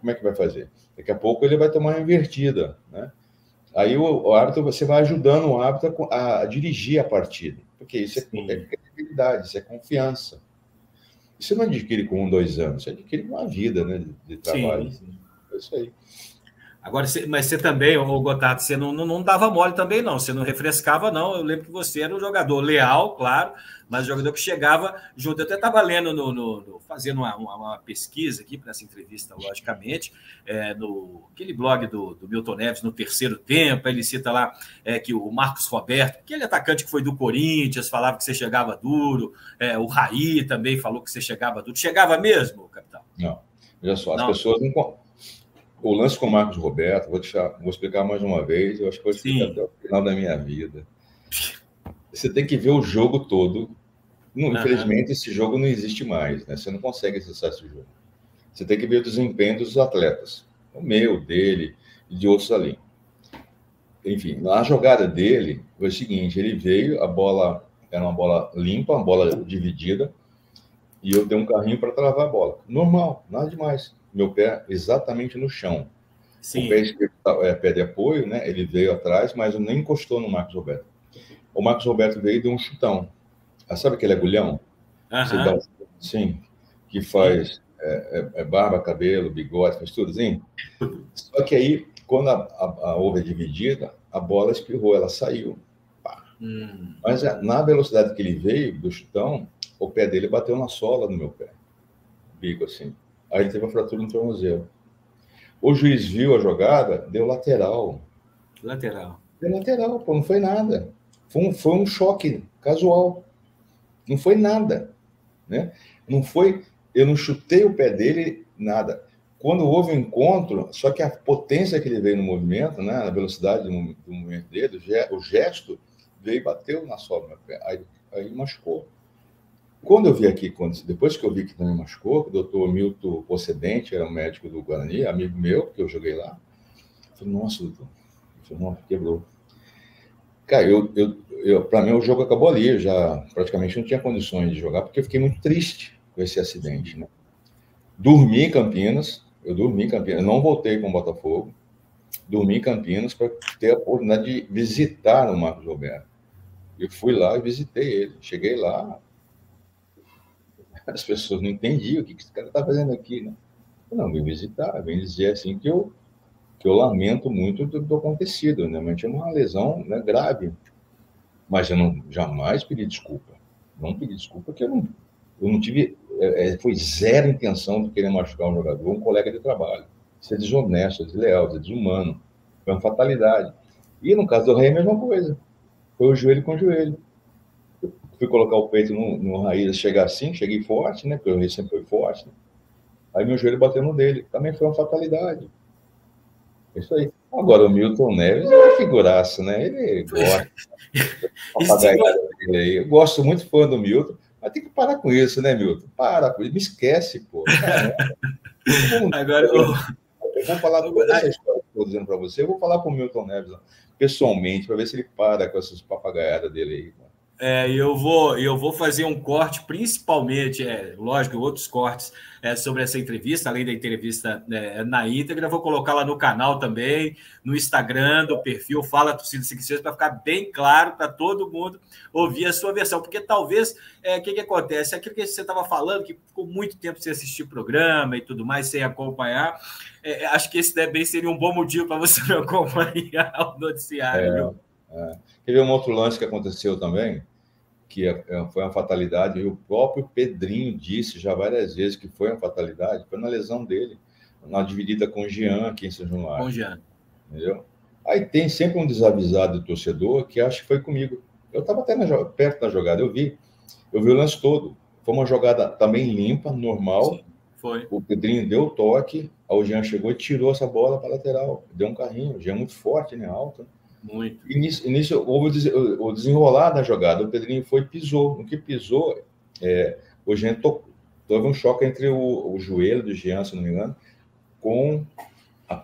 como é que vai fazer? Daqui a pouco ele vai tomar uma invertida, né? Aí o árbitro, você vai ajudando o árbitro a dirigir a partida, porque isso é credibilidade, isso é confiança. Isso não adquire com 1, 2 anos, você adquire com uma vida, né, de trabalho. Sim. É isso aí. Agora, mas você também, ô Gotardo, você não dava mole também, não. Você não refrescava, não. Eu lembro que você era um jogador leal, claro, mas jogador que chegava junto. Eu até estava lendo, fazendo uma pesquisa aqui para essa entrevista, logicamente, no aquele blog do Milton Neves, no Terceiro Tempo. Ele cita lá que o Marcos Roberto, aquele atacante que foi do Corinthians, falava que você chegava duro. O Raí também falou que você chegava duro. Chegava mesmo, capitão? Não. Olha só, as pessoas não. O lance com o Marcos Roberto, vou explicar mais uma vez, eu acho que vou explicar até o final da minha vida. Você tem que ver o jogo todo. Infelizmente, esse jogo não existe mais, né? Você não consegue acessar esse jogo. Você tem que ver o desempenho dos atletas. O meu, dele e de outros ali. Enfim, a jogada dele foi o seguinte, ele veio, a bola era uma bola limpa, uma bola dividida, e eu dei um carrinho para travar a bola. Normal, nada demais. Meu pé exatamente no chão. Sim. O pé esquerdo é pé de apoio, né? Ele veio atrás, mas nem encostou no Marcos Roberto. O Marcos Roberto veio e deu um chutão. Sabe aquele agulhão? Você dá um chutão assim, que faz barba, cabelo, bigode, faz tudo assim. Só que aí, quando a over dividida, a bola espirrou, ela saiu. Mas na velocidade que ele veio, do chutão, o pé dele bateu na sola do meu pé. Bico assim. Aí ele teve a fratura no tornozelo. O juiz viu a jogada, deu lateral. Lateral. Deu lateral, pô, não foi nada. Foi um choque casual. Não foi nada, né? Não foi, eu não chutei o pé dele, nada. Quando houve um encontro, só que a potência que ele veio no movimento, né, a velocidade do movimento dele, o gesto, veio e bateu na sola do meu pé. Aí machucou. Quando eu vi aqui, depois que eu vi que também machucou, o doutor Milton Pocedente, era um médico do Guarani, amigo meu, que eu joguei lá, eu falei, nossa, doutor, quebrou. Cara, para mim o jogo acabou ali, eu já praticamente não tinha condições de jogar, porque eu fiquei muito triste com esse acidente, né? Dormi em Campinas, não voltei com o Botafogo, dormi em Campinas para ter a oportunidade de visitar o Marcos Roberto. Eu fui lá e visitei ele, cheguei lá, as pessoas não entendiam o que esse cara está fazendo aqui, né? Eu não, vim visitar, vim dizer assim que eu lamento muito do acontecido, né? Mas tinha uma lesão, né, grave. Mas eu jamais pedi desculpa. Não pedi desculpa porque eu não tive... foi zero intenção de querer machucar um jogador, um colega de trabalho. Isso é desonesto, é desleal, é desumano. Foi uma fatalidade. E no caso do Rei, a mesma coisa. Foi o joelho com o joelho. Fui colocar o peito no Raiz, chegar assim, cheguei forte, né? Porque o Rei sempre foi forte. Né? Aí meu joelho bateu no dele. Também foi uma fatalidade. É isso aí. Agora, o Milton Neves é uma figuraça, né? Ele gosta. Eu gosto muito fã do Milton, mas tem que parar com isso, né, Milton? Para com isso. Me esquece, pô. Agora, eu vou falar toda essa história que eu estou dizendo para você, eu vou falar com o Milton Neves pessoalmente, para ver se ele para com essas papagaiadas dele aí. Eu vou fazer um corte, principalmente, lógico, outros cortes sobre essa entrevista, além da entrevista na íntegra, vou colocar lá no canal também, no Instagram do perfil Fala Torcida Secretária, para ficar bem claro para todo mundo ouvir a sua versão, porque talvez, o que acontece? Aquilo que você estava falando, que ficou muito tempo sem assistir o programa e tudo mais, sem acompanhar, acho que esse também seria um bom motivo para você não acompanhar o noticiário. Teve um outro lance que aconteceu também, que foi uma fatalidade, e o próprio Pedrinho disse já várias vezes que foi uma fatalidade, foi na lesão dele, na dividida com o Jean aqui em São Januário. Com o Jean. Entendeu? Aí tem sempre um desavisado do torcedor que acha que foi comigo. Eu estava até perto da jogada, eu vi o lance todo. Foi uma jogada também limpa, normal. Sim, foi. O Pedrinho deu o toque, o Jean chegou e tirou essa bola para a lateral, deu um carrinho. O Jean é muito forte, né, alto. Muito. E nisso houve o desenrolar da jogada. O Pedrinho foi e pisou. No que pisou, o Jean teve um choque entre o joelho do Jean, se não me engano, com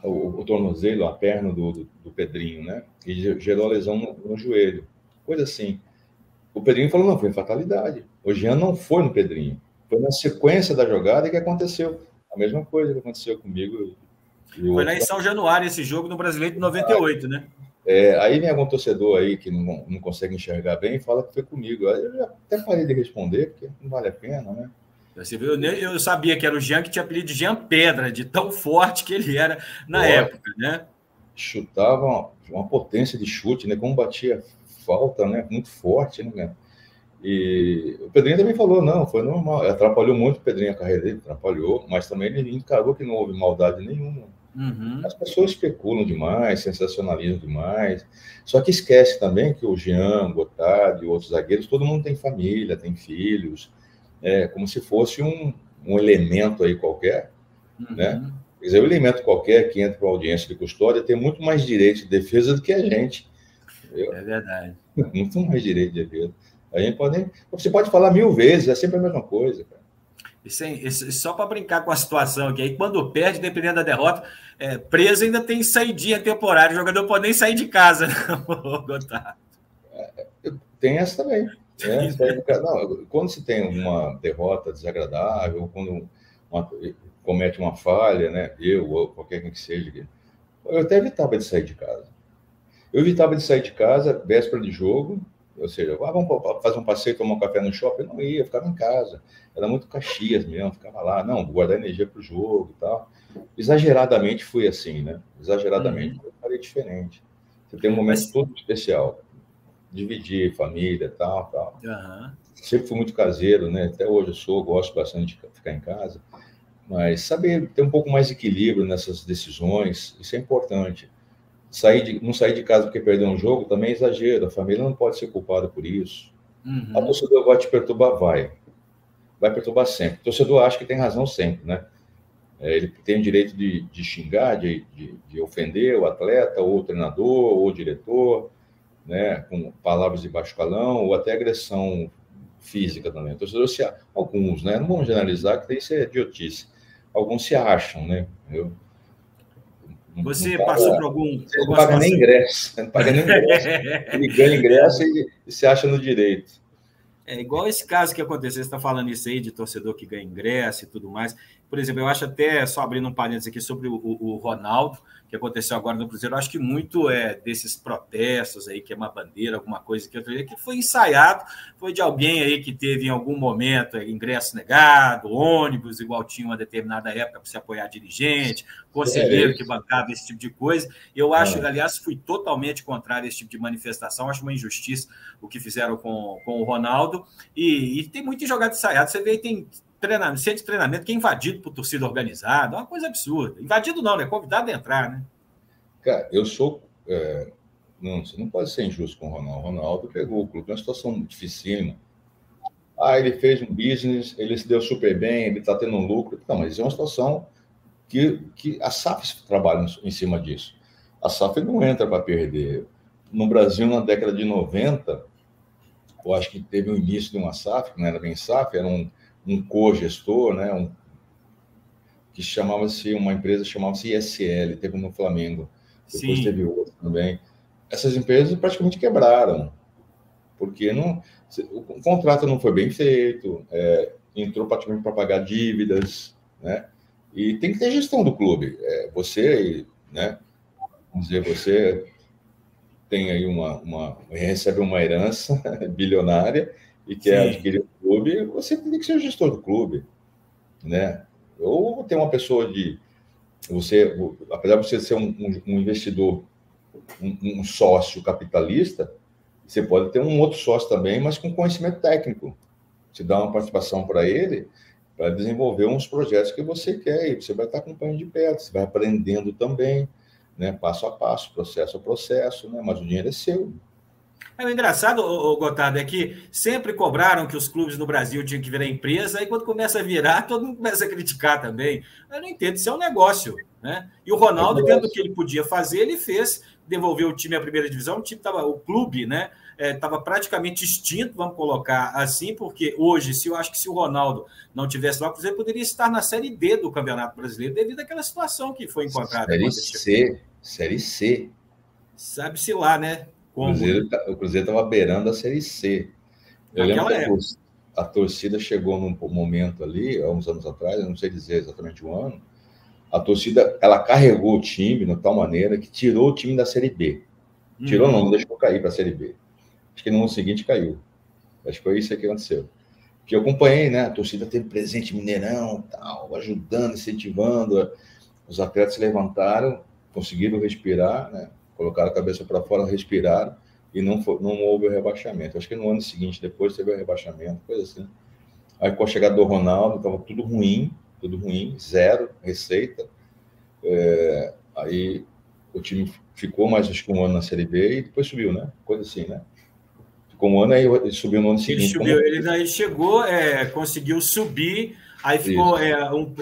o tornozelo, a perna do Pedrinho, né? E gerou a lesão no joelho. Coisa assim. O Pedrinho falou, não, foi fatalidade. O Jean não foi no Pedrinho. Foi na sequência da jogada que aconteceu. A mesma coisa que aconteceu comigo. Foi lá em São Januário esse jogo no Brasileiro de 98, né? Aí vem algum torcedor aí que não consegue enxergar bem e fala que foi comigo. Aí eu já até parei de responder, porque não vale a pena, né? Você viu? Eu sabia que era o Jean, que tinha apelido de Jean Pedra, de tão forte que ele era na época, né? Chutava uma potência de chute, né? Como batia falta, né? Muito forte, né? E o Pedrinho também falou, não, foi normal. Atrapalhou muito o Pedrinho a carreira dele, atrapalhou, mas também ele encarou que não houve maldade nenhuma. Uhum. As pessoas especulam demais, sensacionalizam demais. Só que esquece também que o Jean, o Gotardi e outros zagueiros, todo mundo tem família, tem filhos, como se fosse um elemento aí qualquer, né? Quer dizer, um elemento qualquer que entra para a audiência de custódia tem muito mais direito de defesa do que a gente. É verdade. Muito mais direito de defesa. A gente você pode falar 1000 vezes, é sempre a mesma coisa, cara. Só para brincar com a situação aqui, aí quando perde, dependendo da derrota, preso ainda tem saidinha temporária, o jogador pode nem sair de casa, Gotardo. Tem essa também. Não, quando se tem uma derrota desagradável, quando comete uma falha, né? Eu ou qualquer quem que seja, eu até evitava de sair de casa. Eu evitava de sair de casa véspera de jogo, ou seja, vamos fazer um passeio, tomar um café no shopping, eu não ia, ficava em casa. Era muito Caxias mesmo, ficava lá, não, guardar energia para o jogo e tal. Exageradamente fui assim, né? Exageradamente, eu falei diferente. Você tem um momento todo especial. Dividir família, tal. Sempre fui muito caseiro, né? Até hoje eu gosto bastante de ficar em casa. Mas saber ter um pouco mais de equilíbrio nessas decisões, isso é importante. Não sair de casa porque perdeu um jogo também é exagero. A família não pode ser culpada por isso. A torcedor vai te perturbar, vai perturbar sempre. O torcedor acha que tem razão sempre, né? Ele tem o direito de xingar, de ofender o atleta, ou o treinador, ou o diretor, né? Com palavras de baixo calão, ou até agressão física também. O torcedor alguns, né? Não vamos generalizar, que isso é idiotice. Alguns se acham, né? Você passou por Você não paga nem ingresso. Não paga nem ingresso. Ele ganha ingresso e se acha no direito. Igual esse caso que aconteceu, você está falando isso aí, de torcedor que ganha ingresso e tudo mais. Por exemplo, eu acho até, só abrindo um parênteses aqui, sobre o Ronaldo, que aconteceu agora no Cruzeiro, eu acho que muito desses protestos aí, queimar bandeira, alguma coisa que foi ensaiado, foi de alguém aí que teve em algum momento ingresso negado, ônibus, igual tinha uma determinada época para se apoiar dirigente, conselheiro que bancava esse tipo de coisa. Eu acho, aliás, fui totalmente contrário a esse tipo de manifestação, acho uma injustiça o que fizeram com o Ronaldo, e tem muito jogado ensaiado. Você vê, tem centro de treinamento que é invadido por torcida organizada, é uma coisa absurda. Invadido não, né? Convidado a entrar, né? Cara, eu sou... você não pode ser injusto com o Ronaldo. O Ronaldo pegou o clube, é uma situação dificílima. Ele fez um business, ele se deu super bem, ele está tendo um lucro. Não, mas é uma situação que a SAF trabalha em cima disso. A SAF não entra para perder. No Brasil, na década de 90, eu acho que teve o início de uma SAF, que não era bem SAF, era um co-gestor, né? Uma empresa chamava-se ISL, teve no Flamengo. Depois teve outra também. Essas empresas praticamente quebraram, porque o contrato não foi bem feito, entrou praticamente para pagar dívidas, né? E tem que ter gestão do clube. Você, né? Vamos dizer, você tem aí recebe uma herança bilionária e quer adquirir o clube, você tem que ser o gestor do clube, né? Ou tem uma pessoa apesar de você ser um investidor, um sócio capitalista, você pode ter um outro sócio também, mas com conhecimento técnico. Você dá uma participação para ele, para desenvolver uns projetos que você quer, e você vai estar acompanhando de perto, você vai aprendendo também, né, passo a passo, processo a processo, né, mas o dinheiro é seu. O engraçado, Gotardo, é que sempre cobraram que os clubes no Brasil tinham que virar empresa, e quando começa a virar, todo mundo começa a criticar também. Eu não entendo, isso é um negócio, né? E o Ronaldo, dentro do que ele podia fazer, ele fez, devolveu o time à primeira divisão, o clube, né? Estava praticamente extinto, vamos colocar assim, porque hoje, eu acho que se o Ronaldo não tivesse lá, o Cruzeiro poderia estar na Série D do Campeonato Brasileiro, devido àquela situação que foi encontrada. Série C. Sabe-se lá, né? O Cruzeiro estava beirando a Série C. Eu lembro naquela que época. a torcida chegou num momento ali, há uns anos atrás, eu não sei dizer exatamente o ano, a torcida, ela carregou o time de tal maneira que tirou o time da Série B. Tirou não deixou cair para a Série B. Acho que no ano seguinte caiu. Acho que foi isso que aconteceu. Que eu acompanhei, né? A torcida teve presente Mineirão, tal, ajudando, incentivando. Os atletas se levantaram, conseguiram respirar, né? Colocaram a cabeça para fora, respiraram e não houve o rebaixamento. Acho que no ano seguinte, depois teve o rebaixamento, coisa assim. Aí com a chegada do Ronaldo, estava tudo ruim, zero receita. Aí o time ficou mais acho que um ano na Série B e depois subiu, né? Coisa assim, né? Ficou um ano e subiu no ano seguinte. Ele chegou, conseguiu subir, aí ficou,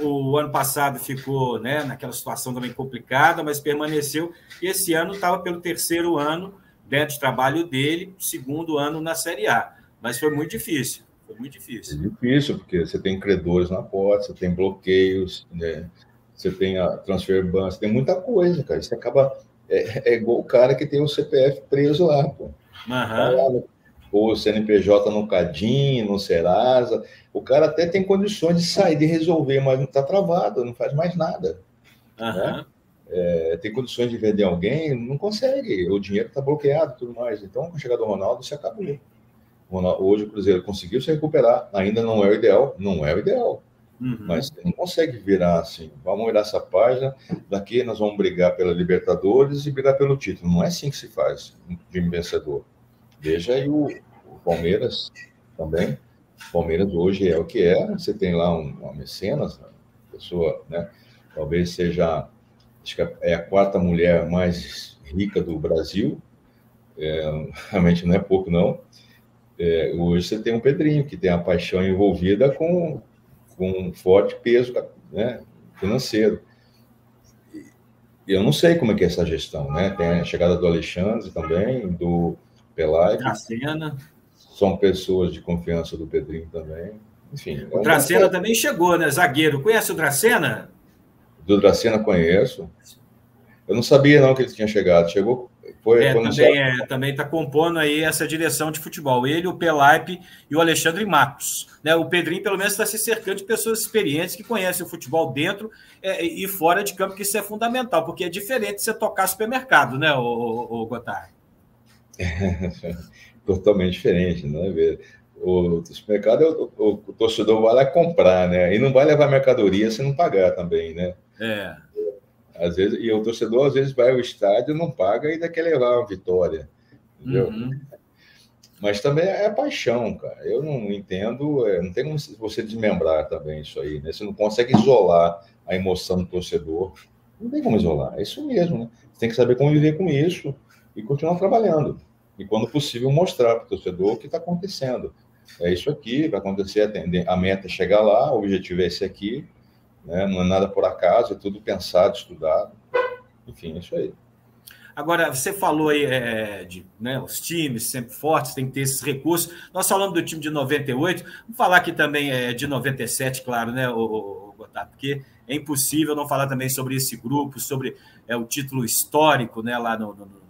o ano passado ficou, né, naquela situação também complicada, mas permaneceu, e esse ano estava pelo terceiro ano dentro de trabalho dele, segundo ano na Série A, mas foi muito difícil, É difícil, porque você tem credores na porta, você tem bloqueios, né? Você tem a transfer ban, você tem muita coisa, cara. Você acaba... É igual o cara que tem o CPF preso lá, pô. Uhum. Ou o CNPJ no Cadinho, no Serasa. O cara até tem condições de sair, de resolver, mas não está travado, não faz mais nada. Uhum. Né? Tem condições de vender alguém, não consegue. O dinheiro está bloqueado e tudo mais. Então, com a chegada do Ronaldo, se acabou. Hoje o Cruzeiro conseguiu se recuperar, ainda não é o ideal, mas não consegue virar assim, vamos virar essa página, daqui nós vamos brigar pela Libertadores e brigar pelo título. Não é assim que se faz um time vencedor. Veja aí o Palmeiras também. O Palmeiras hoje é o que é, você tem lá uma mecenas, uma pessoa, né, talvez seja, acho que é a quarta mulher mais rica do Brasil, realmente não é pouco não. Hoje você tem um Pedrinho, que tem a paixão envolvida com um forte peso, né, financeiro. E eu não sei como é que é essa gestão, né? Tem a chegada do Alexandre também, do Pelaipe. Dracena. São pessoas de confiança do Pedrinho também. Enfim. O Dracena também chegou, né? Zagueiro. Conhece o Dracena? Do Dracena conheço. Eu não sabia, não, que ele tinha chegado. Chegou... Também está compondo aí essa direção de futebol. Ele, o Pelaipe e o Alexandre Matos. Né? O Pedrinho, pelo menos, está se cercando de pessoas experientes que conhecem o futebol dentro e fora de campo, que isso é fundamental, porque é diferente de você tocar supermercado, né, o Gotardo? Totalmente diferente, né? O supermercado, o torcedor vai lá comprar, né? E não vai levar mercadoria se não pagar também, né? Às vezes, e o torcedor, às vezes, vai ao estádio, não paga e ainda quer levar uma vitória. Entendeu? Mas também é paixão, cara. Eu não entendo, não tem como você desmembrar também isso aí, né? Você não consegue isolar a emoção do torcedor. Não tem como isolar, é isso mesmo, né? Você tem que saber conviver com isso e continuar trabalhando. E, quando possível, mostrar para o torcedor o que está acontecendo. É isso aqui, vai acontecer, a meta é chegar lá, o objetivo é esse aqui, né? Não é nada por acaso, é tudo pensado, estudado. Enfim, é isso aí. Agora, você falou aí de, né, os times sempre fortes, tem que ter esses recursos. Nós falamos do time de 98, vamos falar aqui também de 97, claro, né, o Gotardo, porque é impossível não falar também sobre esse grupo, sobre o título histórico, né, lá no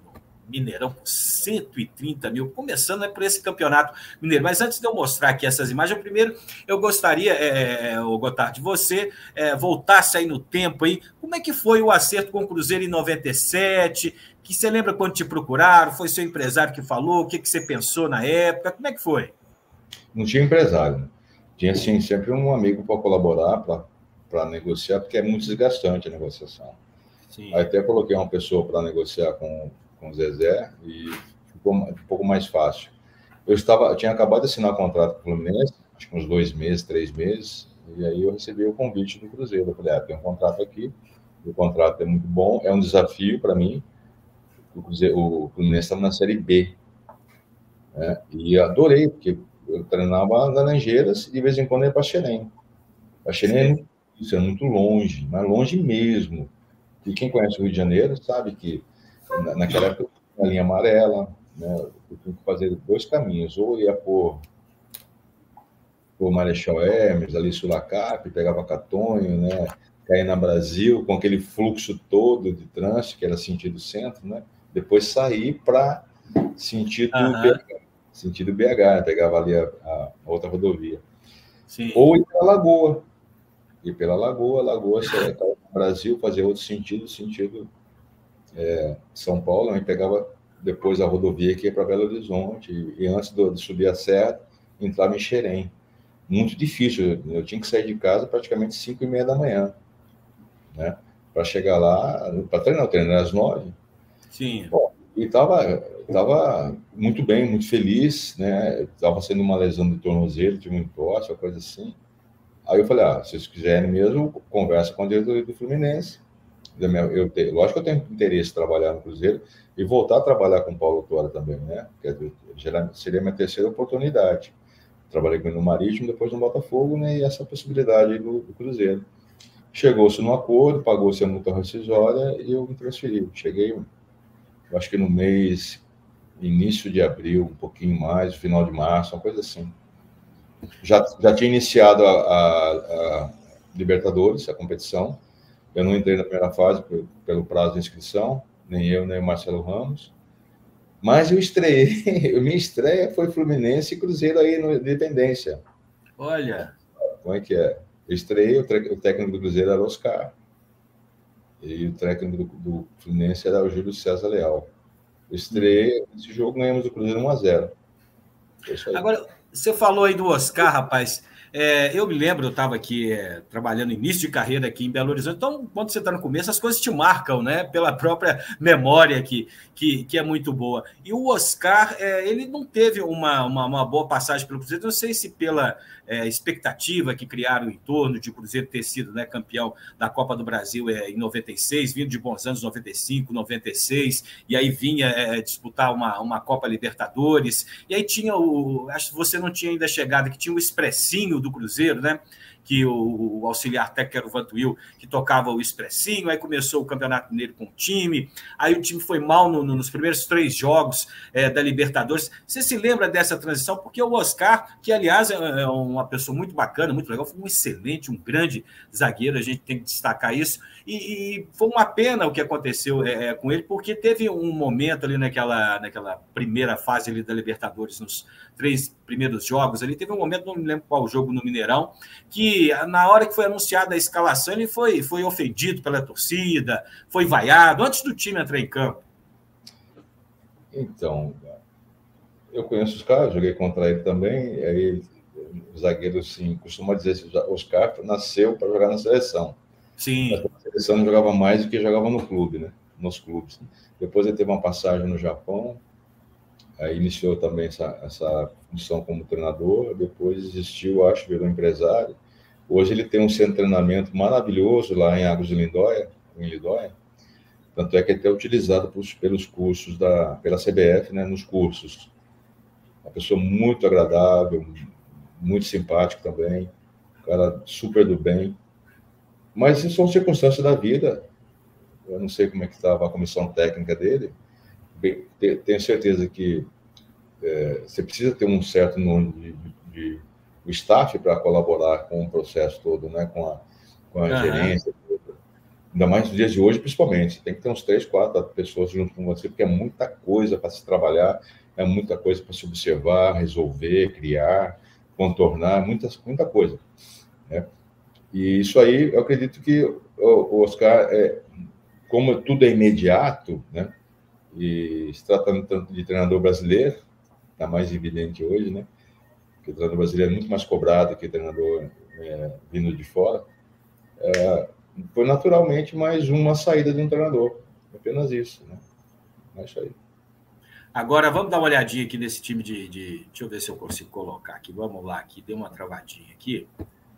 Mineirão, com 130 mil, começando por esse campeonato mineiro. Mas antes de eu mostrar aqui essas imagens, primeiro eu gostaria, Gotardo, de você voltasse aí no tempo aí. Como é que foi o acerto com o Cruzeiro em 97? Que você lembra quando te procuraram? Foi seu empresário que falou? O que você pensou na época? Como é que foi? Não tinha empresário, né? Tinha, sim, sempre um amigo para colaborar, para negociar, porque é muito desgastante a negociação. Sim. Aí até coloquei uma pessoa para negociar com o Zezé e ficou um pouco mais fácil. Eu tinha acabado de assinar um contrato com o Fluminense, acho que uns 2 meses, 3 meses, e aí eu recebi o convite do Cruzeiro. Eu falei, tem um contrato aqui, o contrato é muito bom, é um desafio para mim. O Fluminense estava na Série B, né? E adorei, porque eu treinava nas Laranjeiras e de vez em quando ia para Xerém. A Xerém é muito longe, mas longe mesmo. E quem conhece o Rio de Janeiro sabe que naquela época a linha amarela, né, eu tinha que fazer 2 caminhos, ou ia por Marechal Hermes, ali Sulacap, pegava Catonho, né, caía na Brasil, com aquele fluxo todo de trânsito, que era sentido centro, né, depois sair para sentido BH. sentido BH, pegava ali a outra rodovia. Sim. Ou ir pela Lagoa. Ir pela Lagoa, Lagoa, você no Brasil, fazia outro sentido, São Paulo, a gente pegava depois a rodovia que ia para Belo Horizonte, e antes de subir a serra, entrava em Xerém. Muito difícil, eu tinha que sair de casa praticamente 5h30 da manhã, né? Para chegar lá, para treinar, eu treinei às 9. Sim. Bom, e tava muito bem, muito feliz, né? Tava sendo uma lesão de tornozelo, tive um entorse, uma coisa assim. Aí eu falei, se vocês quiserem mesmo, conversa com o diretor do Fluminense. Lógico que eu tenho interesse em trabalhar no Cruzeiro e voltar a trabalhar com o Paulo Autuori também, né? Seria minha terceira oportunidade. Trabalhei com ele no Marítimo, depois no Botafogo, né? E essa possibilidade do Cruzeiro. Chegou-se num acordo, pagou-se a multa rescisória e eu me transferi. Cheguei, acho que no início de abril, um pouquinho mais, final de março, uma coisa assim. Já tinha iniciado a Libertadores, a competição. Eu não entrei na primeira fase pelo prazo de inscrição, nem eu, nem o Marcelo Ramos. Mas eu estreiei, minha estreia foi Fluminense e Cruzeiro aí no Independência. Olha. Como é que é? Eu estreiei, o técnico do Cruzeiro era o Oscar. E o técnico do Fluminense era o Júlio César Leal. Eu estreiei, esse jogo ganhamos do Cruzeiro 1-0. Agora, você falou aí do Oscar, rapaz. Eu me lembro, eu estava aqui trabalhando início de carreira aqui em Belo Horizonte, então, quando você está no começo, as coisas te marcam, né? Pela própria memória que é muito boa. E o Oscar, ele não teve uma boa passagem pelo Cruzeiro, não sei se pela expectativa que criaram em torno de o Cruzeiro ter sido, né, campeão da Copa do Brasil em 96, vindo de bons anos 95, 96, e aí vinha disputar uma Copa Libertadores, e aí tinha acho que você não tinha ainda chegado, que tinha o Expressinho do Cruzeiro, né? Que o auxiliar técnico era o Vantuil, que tocava o Expressinho, aí começou o Campeonato Mineiro com o time, aí o time foi mal nos primeiros 3 jogos da Libertadores. Você se lembra dessa transição? Porque o Oscar, que aliás é uma pessoa muito bacana, muito legal, foi um excelente, um grande zagueiro, a gente tem que destacar isso, e foi uma pena o que aconteceu com ele, porque teve um momento ali naquela primeira fase ali da Libertadores, nos 3 primeiros jogos ali, teve um momento, não me lembro qual jogo no Mineirão, que na hora que foi anunciada a escalação, ele foi ofendido pela torcida, foi vaiado, antes do time entrar em campo. Então, eu conheço os caras, joguei contra ele também, aí o zagueiro, assim, costuma dizer que o Oscar nasceu para jogar na seleção. Sim. Mas na seleção não jogava mais do que jogava no clube, né? Nos clubes. Depois ele teve uma passagem no Japão, aí iniciou também essa função como treinador, depois desistiu, acho, virou empresário. Hoje ele tem um centro de treinamento maravilhoso lá em Águas de Lindóia, em Lindóia. Tanto é que é até utilizado pelos cursos pela CBF, né, nos cursos. Uma pessoa muito agradável, muito simpático também, um cara super do bem. Mas isso são circunstâncias da vida. Eu não sei como é que estava a comissão técnica dele. Tenho certeza que você precisa ter um certo número de staff para colaborar com o processo todo, né? com a gerência. Ainda mais nos dias de hoje, principalmente. Você tem que ter uns 3, 4 pessoas junto com você, porque é muita coisa para se trabalhar, é muita coisa para se observar, resolver, criar, contornar, muita coisa. Né? E isso aí, eu acredito que o Oscar, como tudo é imediato, né? E se tratando tanto de treinador brasileiro, está mais evidente hoje, né? Que o treinador brasileiro é muito mais cobrado que o treinador vindo de fora. Foi naturalmente mais uma saída de um treinador. Apenas isso, né? É isso aí. Agora, vamos dar uma olhadinha aqui nesse time deixa eu ver se eu consigo colocar aqui. Vamos lá, aqui deu uma travadinha aqui.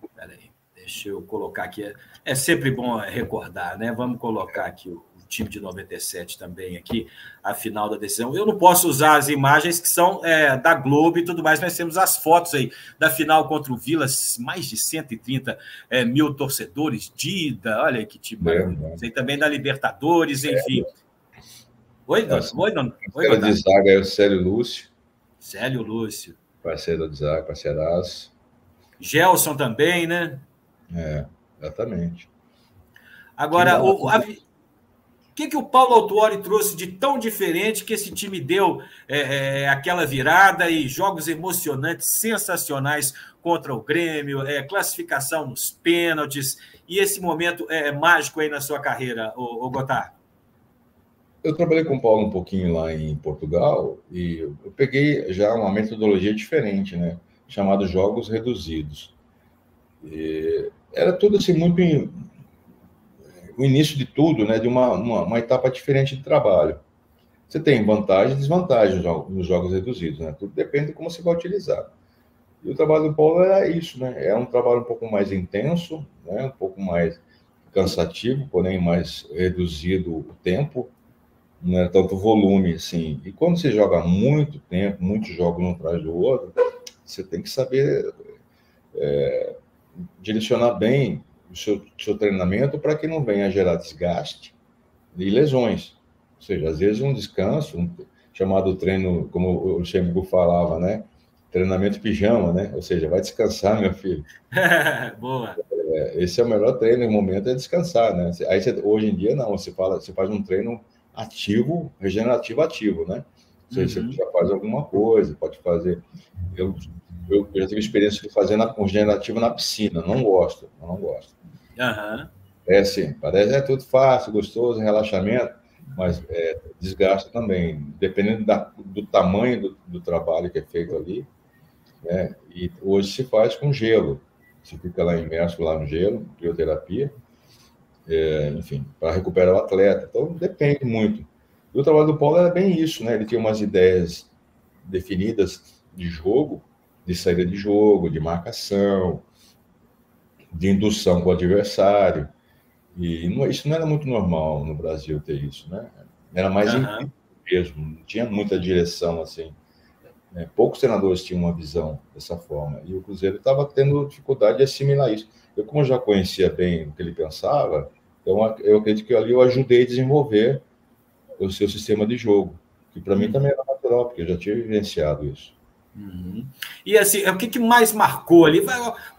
Espera aí, deixa eu colocar aqui. É sempre bom recordar, né? Vamos colocar aqui o time de 97 também aqui, a final da decisão. Eu não posso usar as imagens que são da Globo e tudo mais, mas temos as fotos aí da final contra o Vila, mais de 130 mil torcedores de ida, olha aí que time maravilhoso. E também da Libertadores, enfim. Oi, dona? Oi, dona? Oi, de zaga é o Célio Lúcio. Célio Lúcio. Parceiro de zaga, parceiraço. Gelson também, né? Exatamente. Agora, que o Paulo Autuori trouxe de tão diferente que esse time deu aquela virada e jogos emocionantes, sensacionais contra o Grêmio, classificação nos pênaltis e esse momento mágico aí na sua carreira, o Gotardo? Eu trabalhei com o Paulo um pouquinho lá em Portugal e eu peguei já uma metodologia diferente, né? Chamado jogos reduzidos. E era tudo assim muito o início de tudo, né? De uma etapa diferente de trabalho. Você tem vantagens e desvantagens nos jogos reduzidos, né? Tudo depende de como você vai utilizar. E o trabalho do Paulo era isso, né? É um trabalho um pouco mais intenso, né? Um pouco mais cansativo, porém mais reduzido o tempo, não é tanto volume, assim. E quando você joga muito tempo, muitos jogos um atrás do outro, você tem que saber direcionar bem o seu treinamento para que não venha a gerar desgaste e lesões. Ou seja, às vezes um descanso, chamado treino, como o Luxemburgo falava, né? Treinamento pijama, né? Ou seja, vai descansar, meu filho. Boa. Esse é o melhor treino no momento, é descansar, né? Aí hoje em dia, não, você faz um treino ativo, regenerativo ativo, né? Ou seja, você já faz alguma coisa, pode fazer. Eu já tive experiência de fazer um regenerativo na piscina, não gosto. Uhum. Assim, parece tudo fácil, gostoso, relaxamento, mas desgasta também, dependendo do tamanho do trabalho que é feito ali, né? E hoje se faz com gelo, você fica lá imerso lá no gelo, crioterapia, enfim, para recuperar o atleta. Então, depende muito. E o trabalho do Paulo era bem isso, né? Ele tinha umas ideias definidas de jogo, de saída de jogo, de marcação, de indução com o adversário. E isso não era muito normal no Brasil ter isso, né? Era mais mesmo, não tinha muita direção assim. Poucos treinadores tinham uma visão dessa forma. E o Cruzeiro estava tendo dificuldade de assimilar isso. Eu, como já conhecia bem o que ele pensava, eu acredito que ali eu ajudei a desenvolver o seu sistema de jogo, que para mim também era natural, porque eu já tinha vivenciado isso. E assim, o que mais marcou ali?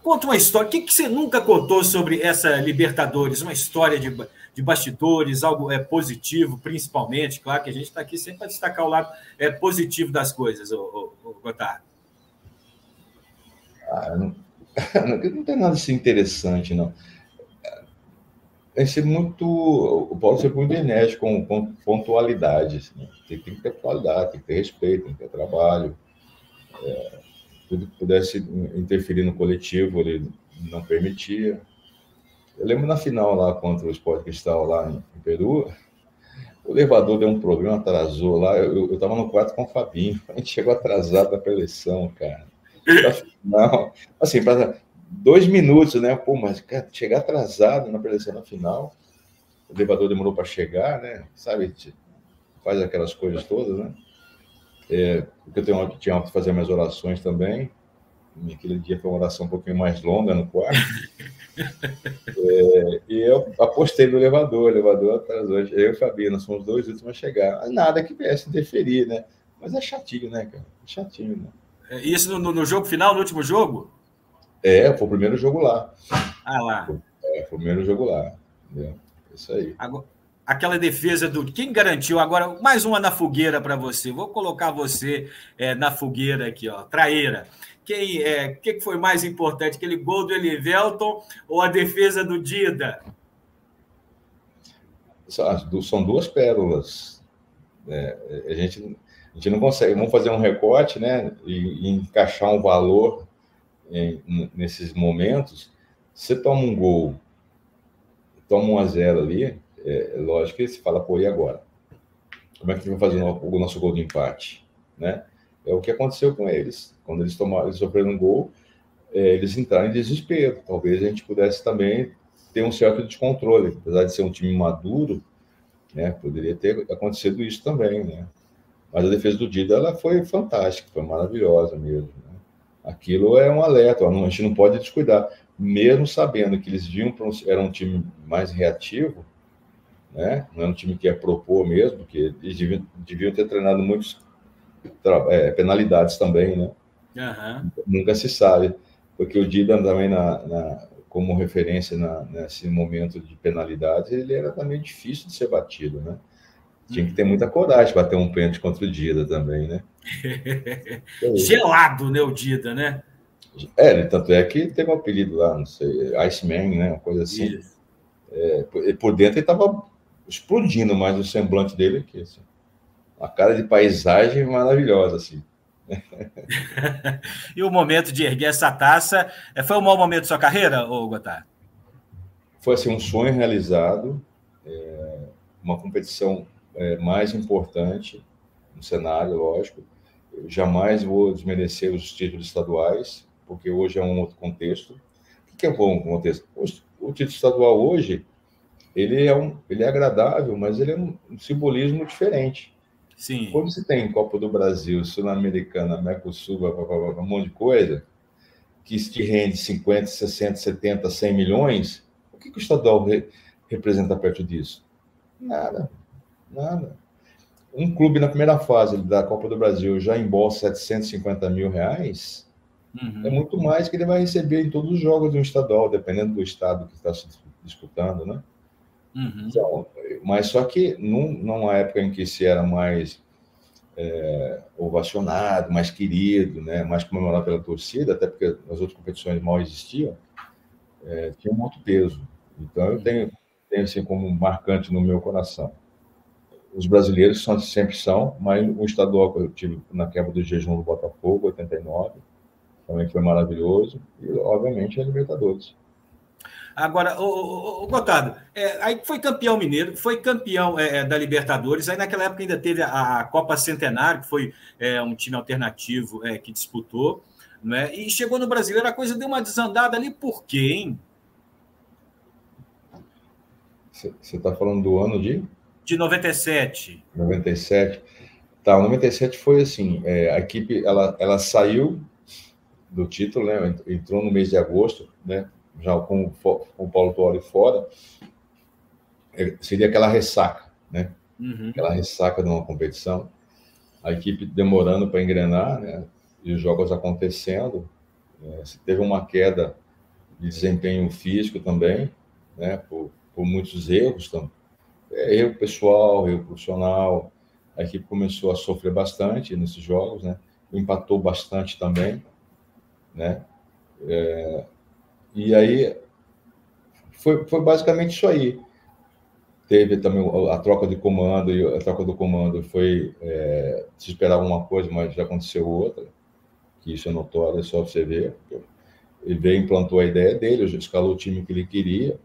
Conta uma história. O que você nunca contou sobre essa Libertadores? Uma história de bastidores, algo positivo, principalmente. Claro que a gente está aqui sempre para destacar o lado positivo das coisas, o Gotardo. Não tem nada assim interessante, não. O Paulo sempre muito enérgico com pontualidade. Assim, tem que ter qualidade, tem que ter respeito, tem que ter trabalho. Tudo que pudesse interferir no coletivo, ele não permitia. Eu lembro na final lá contra o Sport Cristal lá em Peru, o elevador deu um problema, atrasou lá. Eu estava no quarto com o Fabinho. A gente chegou atrasado para a eleição, cara. Não, assim, para 2 minutos, né? Pô, mas cara, chegar atrasado na preleção na final, o elevador demorou para chegar, né? Sabe, faz aquelas coisas todas, né? Porque eu tinha que fazer minhas orações também. Naquele dia foi uma oração um pouquinho mais longa no quarto. E eu apostei no elevador, o elevador atrasou. Eu e o Fabinho, nós fomos 2 últimos a chegar. Nada que viesse interferir, né? Mas é chatinho, né, cara? É chatinho, né? Isso no jogo final, no último jogo? Foi o primeiro jogo lá. Ah, lá. Foi o primeiro jogo lá. Entendeu? Isso aí. Agora, aquela defesa do... Quem garantiu? Agora, mais uma na fogueira para você. Vou colocar você na fogueira aqui, ó. Traíra. Que foi mais importante? Aquele gol do Elivelton ou a defesa do Dida? São 2 pérolas. A gente não consegue. Vamos fazer um recorte, né? E encaixar um valor nesses momentos. Você toma um gol, toma 1-0 ali, lógico que você fala, pô, e agora? Como é que a gente vai fazer o nosso gol de empate? Né? É o que aconteceu com eles. Quando eles sofreram um gol, eles entraram em desespero. Talvez a gente pudesse também ter um certo descontrole. Apesar de ser um time maduro, né, poderia ter acontecido isso também. Né? Mas a defesa do Dida ela foi fantástica, foi maravilhosa mesmo. Né? Aquilo é um alerta, a gente não pode descuidar. Mesmo sabendo que eles era um time mais reativo, né? Não era um time que ia propor mesmo, porque eles deviam ter treinado muitas penalidades também, né? Nunca se sabe, porque o Dida também como referência nesse momento de penalidade, ele era também difícil de ser batido, né? Tinha que ter muita coragem para bater um pênalti contra o Dida também, né? Gelado, né, o Dida, né? Tanto é que teve um apelido lá, não sei, Iceman, né? Uma coisa assim. Por dentro ele estava explodindo mais o semblante dele aqui, assim. Uma cara de paisagem maravilhosa, assim. E o momento de erguer essa taça, foi um mau momento da sua carreira, ô Gotardo? Foi assim, um sonho realizado, uma competição mais importante no cenário, lógico. Eu jamais vou desmerecer os títulos estaduais, porque hoje é um outro contexto. O que é bom contexto? O título estadual hoje, ele é agradável, mas ele é um simbolismo diferente. Sim. Quando você tem Copa do Brasil, Sul-Americana, Mercosul, um monte de coisa, que te rende 50, 60, 70, 100 milhões, o que o estadual representa perto disso? Nada, nada. Um clube na primeira fase da Copa do Brasil já embolsa 750 mil reais, é muito mais que ele vai receber em todos os jogos do estadual, dependendo do estado que está se disputando, né? Então, mas só que numa época em que se era mais ovacionado, mais querido, né, mais comemorado pela torcida, até porque as outras competições mal existiam, tinha um outro peso. Então eu tenho assim como marcante no meu coração. Os brasileiros sempre são, mas o estadual que eu tive na quebra do jejum do Botafogo, 89, também foi maravilhoso, e obviamente a Libertadores. Agora, o Gotardo, aí foi campeão mineiro, foi campeão da Libertadores, aí naquela época ainda teve a Copa Centenário, que foi um time alternativo que disputou, né? E chegou no Brasileiro, a coisa deu uma desandada ali, por quê, hein? Você está falando do ano de 97. 97. Tá, o 97 foi assim, a equipe ela saiu do título, né? Entrou no mês de agosto, né? Já com o Paulo Tuori fora, seria aquela ressaca, né? Aquela ressaca de uma competição, a equipe demorando para engrenar, né? E os jogos acontecendo, teve uma queda de desempenho físico também, né? Por muitos erros, erro pessoal, erro profissional, a equipe começou a sofrer bastante nesses jogos, né? Empatou bastante também, né? E aí foi basicamente isso aí. Teve também a troca de comando, e a troca do comando foi se esperava uma coisa, mas já aconteceu outra, que isso é notório, é só você ver. Ele veio, implantou a ideia dele, escalou o time que ele queria,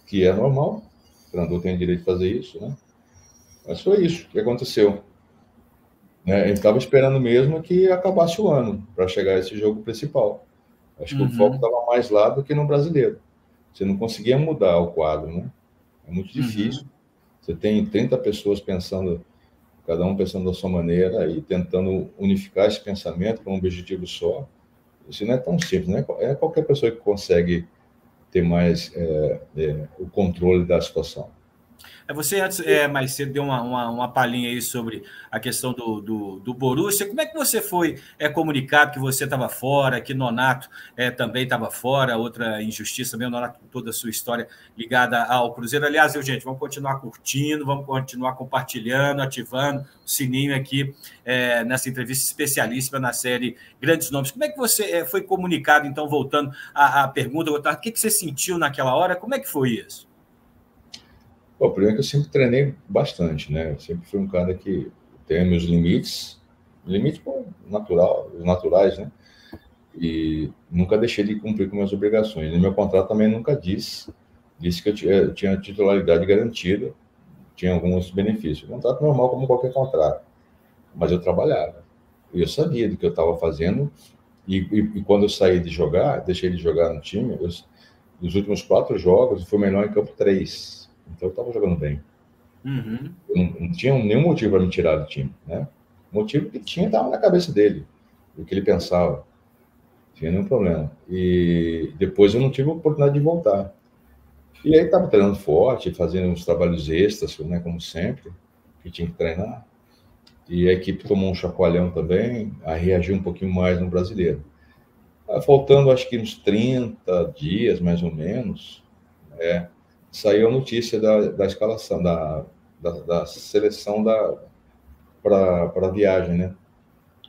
que é normal, o treinador tem direito de fazer isso, né? Mas foi isso que aconteceu. A gente estava esperando mesmo que acabasse o ano para chegar a esse jogo principal. Acho que o foco estava mais lá do que no brasileiro. Você não conseguia mudar o quadro, né? É muito difícil. Você tem 30 pessoas pensando, cada um pensando da sua maneira e tentando unificar esse pensamento para um objetivo só. Isso não é tão simples, né? É qualquer pessoa que consegue ter mais o controle da situação. Você antes, mais cedo, deu uma palhinha aí sobre a questão do Borussia. Como é que você foi comunicado que você estava fora, que Nonato também estava fora, outra injustiça também, o Nonato com toda a sua história ligada ao Cruzeiro. Aliás, gente, vamos continuar curtindo, vamos continuar compartilhando, ativando o sininho aqui nessa entrevista especialíssima na série Grandes Nomes. Como é que você foi comunicado, então, voltando à pergunta, o que você sentiu naquela hora? Como é que foi isso? Bom, primeiro que eu sempre treinei bastante, né? Eu sempre fui um cara que tem meus limites naturais, né? E nunca deixei de cumprir com minhas obrigações. No meu contrato também nunca disse que eu tinha titularidade garantida, tinha alguns benefícios. Contrato normal, como qualquer contrato. Mas eu trabalhava. E eu sabia do que eu estava fazendo. E quando eu saí de jogar, deixei de jogar no time, nos últimos 4 jogos, eu fui melhor em campo 3. Então eu estava jogando bem. Eu não tinha nenhum motivo para me tirar do time, né? O motivo que tinha estava na cabeça dele, o que ele pensava. Não tinha nenhum problema. E depois eu não tive a oportunidade de voltar. E aí estava treinando forte, fazendo uns trabalhos extras, né, como sempre, que tinha que treinar. E a equipe tomou um chacoalhão também, a reagiu um pouquinho mais no brasileiro. Faltando acho que uns 30 dias, mais ou menos, saiu a notícia da escalação, da seleção para a viagem, né?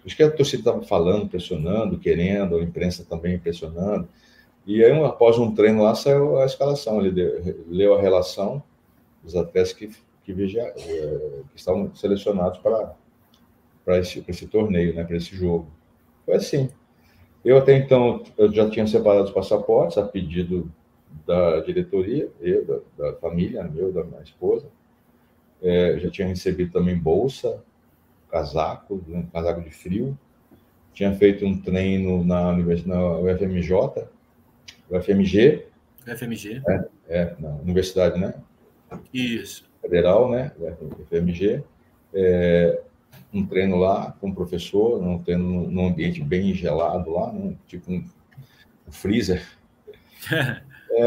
Acho que a torcida estava falando, pressionando, querendo, a imprensa também pressionando. E aí, após um treino lá, saiu a escalação. Ele leu a relação dos atletas que estavam selecionados para esse torneio, né, para esse jogo. Foi assim. Eu até então eu já tinha separado os passaportes a pedido da diretoria, da família, da minha esposa. Já tinha recebido também bolsa, casaco, né, casaco de frio. Tinha feito um treino na UFMG, na universidade, né? Isso. Federal, né? UFMG. Um treino lá com o professor, um treino num ambiente bem gelado lá, né? Tipo um freezer.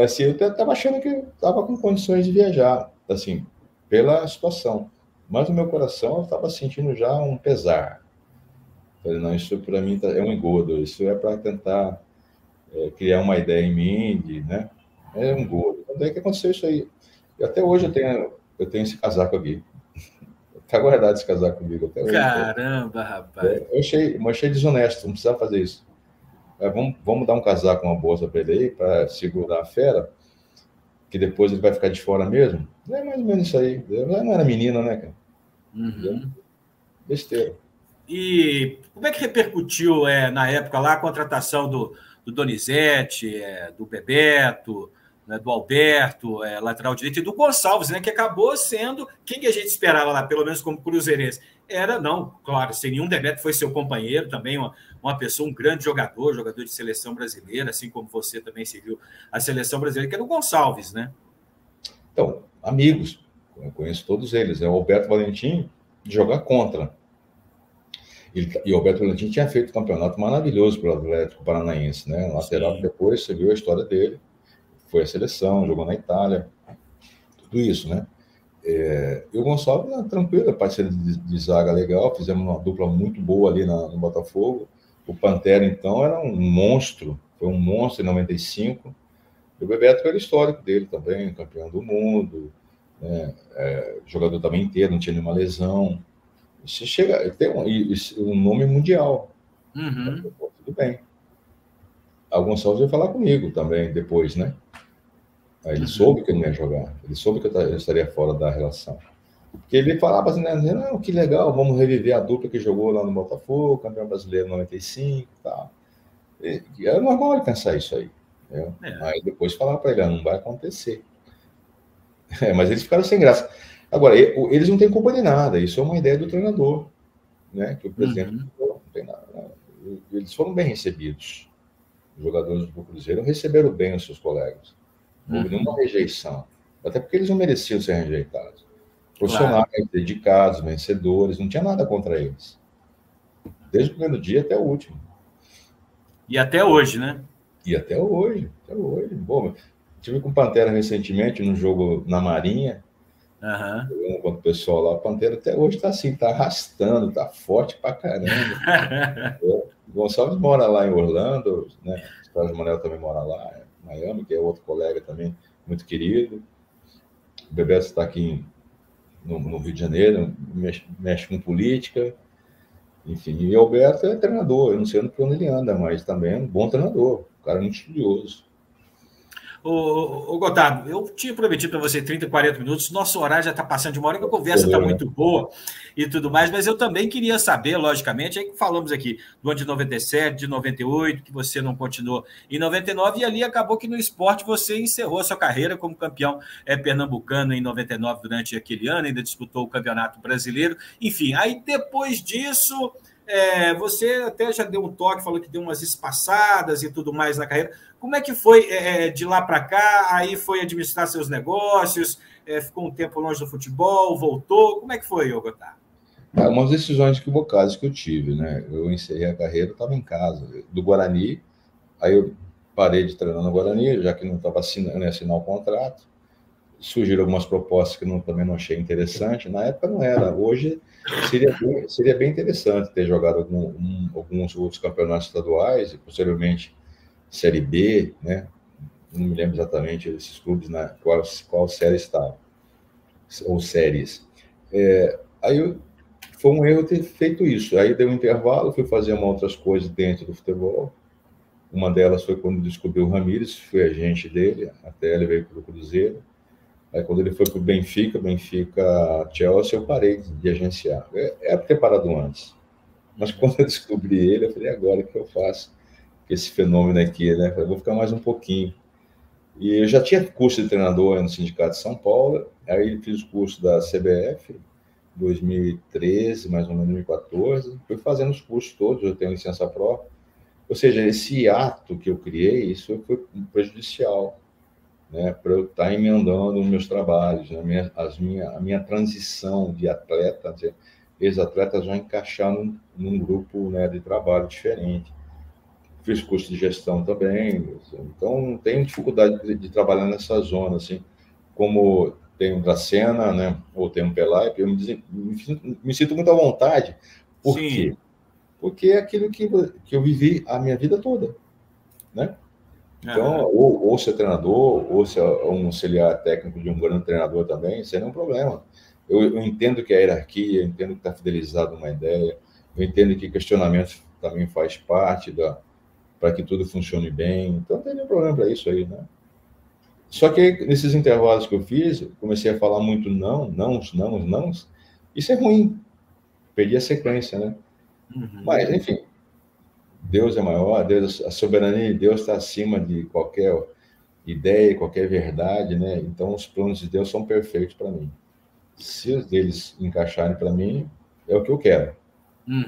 Assim, eu estava achando que estava com condições de viajar, assim, pela situação. Mas no meu coração eu estava sentindo já um pesar. Falei, não, isso para mim é um engodo, isso é para tentar criar uma ideia em mim, né? É um engodo. Quando é que aconteceu isso aí? E até hoje eu tenho esse casaco aqui. Está guardado esse casaco comigo até hoje. Caramba, rapaz. Eu achei desonesto, não precisava fazer isso. Vamos dar um casaco, uma bolsa para ele aí, para segurar a fera, que depois ele vai ficar de fora mesmo. É mais ou menos isso aí. Eu não era menina, né, cara? Uhum. Besteira. E como é que repercutiu na época lá a contratação do Donizete, do Bebeto, né, do Alberto, lateral direito, e do Gonçalves, né, que acabou sendo quem que a gente esperava lá, pelo menos como cruzeirense? Não, claro, sem nenhum Bebeto foi seu companheiro, também uma pessoa, um grande jogador de seleção brasileira, assim como você também seguiu a seleção brasileira, que era o Gonçalves, né? Então, amigos, eu conheço todos eles. O Alberto Valentim joga contra. E o Alberto Valentim tinha feito um campeonato maravilhoso pelo Atlético Paranaense, né? Lateral, depois você viu a história dele. Foi a seleção, jogou na Itália, tudo isso, né? E o Gonçalves, tranquilo, parceiro de zaga legal, fizemos uma dupla muito boa ali no Botafogo. O Pantera, então, era um monstro, foi um monstro em 95. E o Bebeto era histórico dele também, campeão do mundo, né? Jogador também inteiro, não tinha nenhuma lesão. Você chega, tem um nome mundial. Uhum. Tudo bem. O Gonçalves veio falar comigo também depois, né? Aí ele soube que eu não ia jogar, ele soube que eu estaria fora da relação. Porque ele falava assim, né? Não, que legal, vamos reviver a dupla que jogou lá no Botafogo, campeão brasileiro em 95 e tal. E é normal ele pensar isso aí. Né? Aí depois falar para ele, não vai acontecer. Mas eles ficaram sem graça. Agora, eles não têm culpa de nada, isso é uma ideia do treinador, né? Que o presidente não tem nada. Eles foram bem recebidos. Os jogadores do Cruzeiro receberam bem os seus colegas. Não houve nenhuma rejeição. Até porque eles não mereciam ser rejeitados. Profissionais, dedicados, vencedores, não tinha nada contra eles. Desde o primeiro dia até o último. E até hoje, né? E até hoje. Bom, tive com o Pantera recentemente no jogo na Marinha. Com o pessoal lá, o Pantera até hoje está assim, está arrastando, está forte pra caramba. O Gonçalves mora lá em Orlando, né? O Carlos Manuel também mora lá, em Miami, que é outro colega também muito querido. O Bebeto está aqui no Rio de Janeiro, mexe com política. Enfim, e o Alberto é treinador, eu não sei onde ele anda, mas também é um bom treinador, um cara muito estudioso. Ô Gotardo, eu tinha prometido para você 30, 40 minutos, nosso horário já está passando de uma hora, que a conversa está muito boa e tudo mais, mas eu também queria saber, logicamente, aí falamos aqui do ano de 97, de 98, que você não continuou em 99, e ali acabou que no esporte você encerrou a sua carreira como campeão pernambucano em 99 durante aquele ano, ainda disputou o Campeonato Brasileiro, enfim, aí depois disso... você até já deu um toque, falou que deu umas espaçadas e tudo mais na carreira. Como é que foi de lá para cá? Aí foi administrar seus negócios, ficou um tempo longe do futebol, voltou. Como é que foi, Gotardo? Umas decisões equivocadas que eu tive, né? Eu encerrei a carreira, eu estava em casa, do Guarani, aí eu parei de treinar no Guarani, já que não estava assinando o contrato. Surgiram algumas propostas que também não achei interessante. Na época não era. Hoje seria bem interessante ter jogado alguns outros campeonatos estaduais e posteriormente Série B, né? Não me lembro exatamente desses clubes, qual série estava, ou séries. Aí foi um erro ter feito isso. Aí deu um intervalo, fui fazer outras coisas dentro do futebol. Uma delas foi quando descobri o Ramires, fui agente dele, até ele veio para o Cruzeiro. Aí quando ele foi para o Benfica, Chelsea, eu parei de agenciar. Era para ter parado antes. Mas quando eu descobri ele, eu falei, agora o que eu faço com esse fenômeno aqui, né? Eu vou ficar mais um pouquinho. E eu já tinha curso de treinador no Sindicato de São Paulo, aí fiz o curso da CBF, 2013, mais ou menos 2014, fui fazendo os cursos todos, eu tenho licença própria. Ou seja, esse ato que eu criei, isso foi prejudicial, né, para eu estar emendando os meus trabalhos, né, a minha transição de atleta, ex-atleta, já encaixar num grupo, né, de trabalho diferente. Fiz curso de gestão também, então não tenho dificuldade de trabalhar nessa zona, assim, como tem o Dracena, né, ou tem o Pelai, eu me sinto muito à vontade. Por quê? Porque é aquilo que eu vivi a minha vida toda, né? Então, ou ser treinador, ou ser um auxiliar técnico de um grande treinador também, isso aí não é um problema. Eu entendo que a hierarquia, eu entendo que está fidelizado uma ideia, eu entendo que questionamento também faz parte para que tudo funcione bem. Então, não tem nenhum problema para isso aí, né? Só que nesses intervalos que eu fiz, eu comecei a falar muito não. Isso é ruim. Perdi a sequência, né? Mas, enfim, Deus é maior, a soberania de Deus está acima de qualquer ideia, qualquer verdade, né? Então, os planos de Deus são perfeitos para mim. Se os deles encaixarem para mim, é o que eu quero.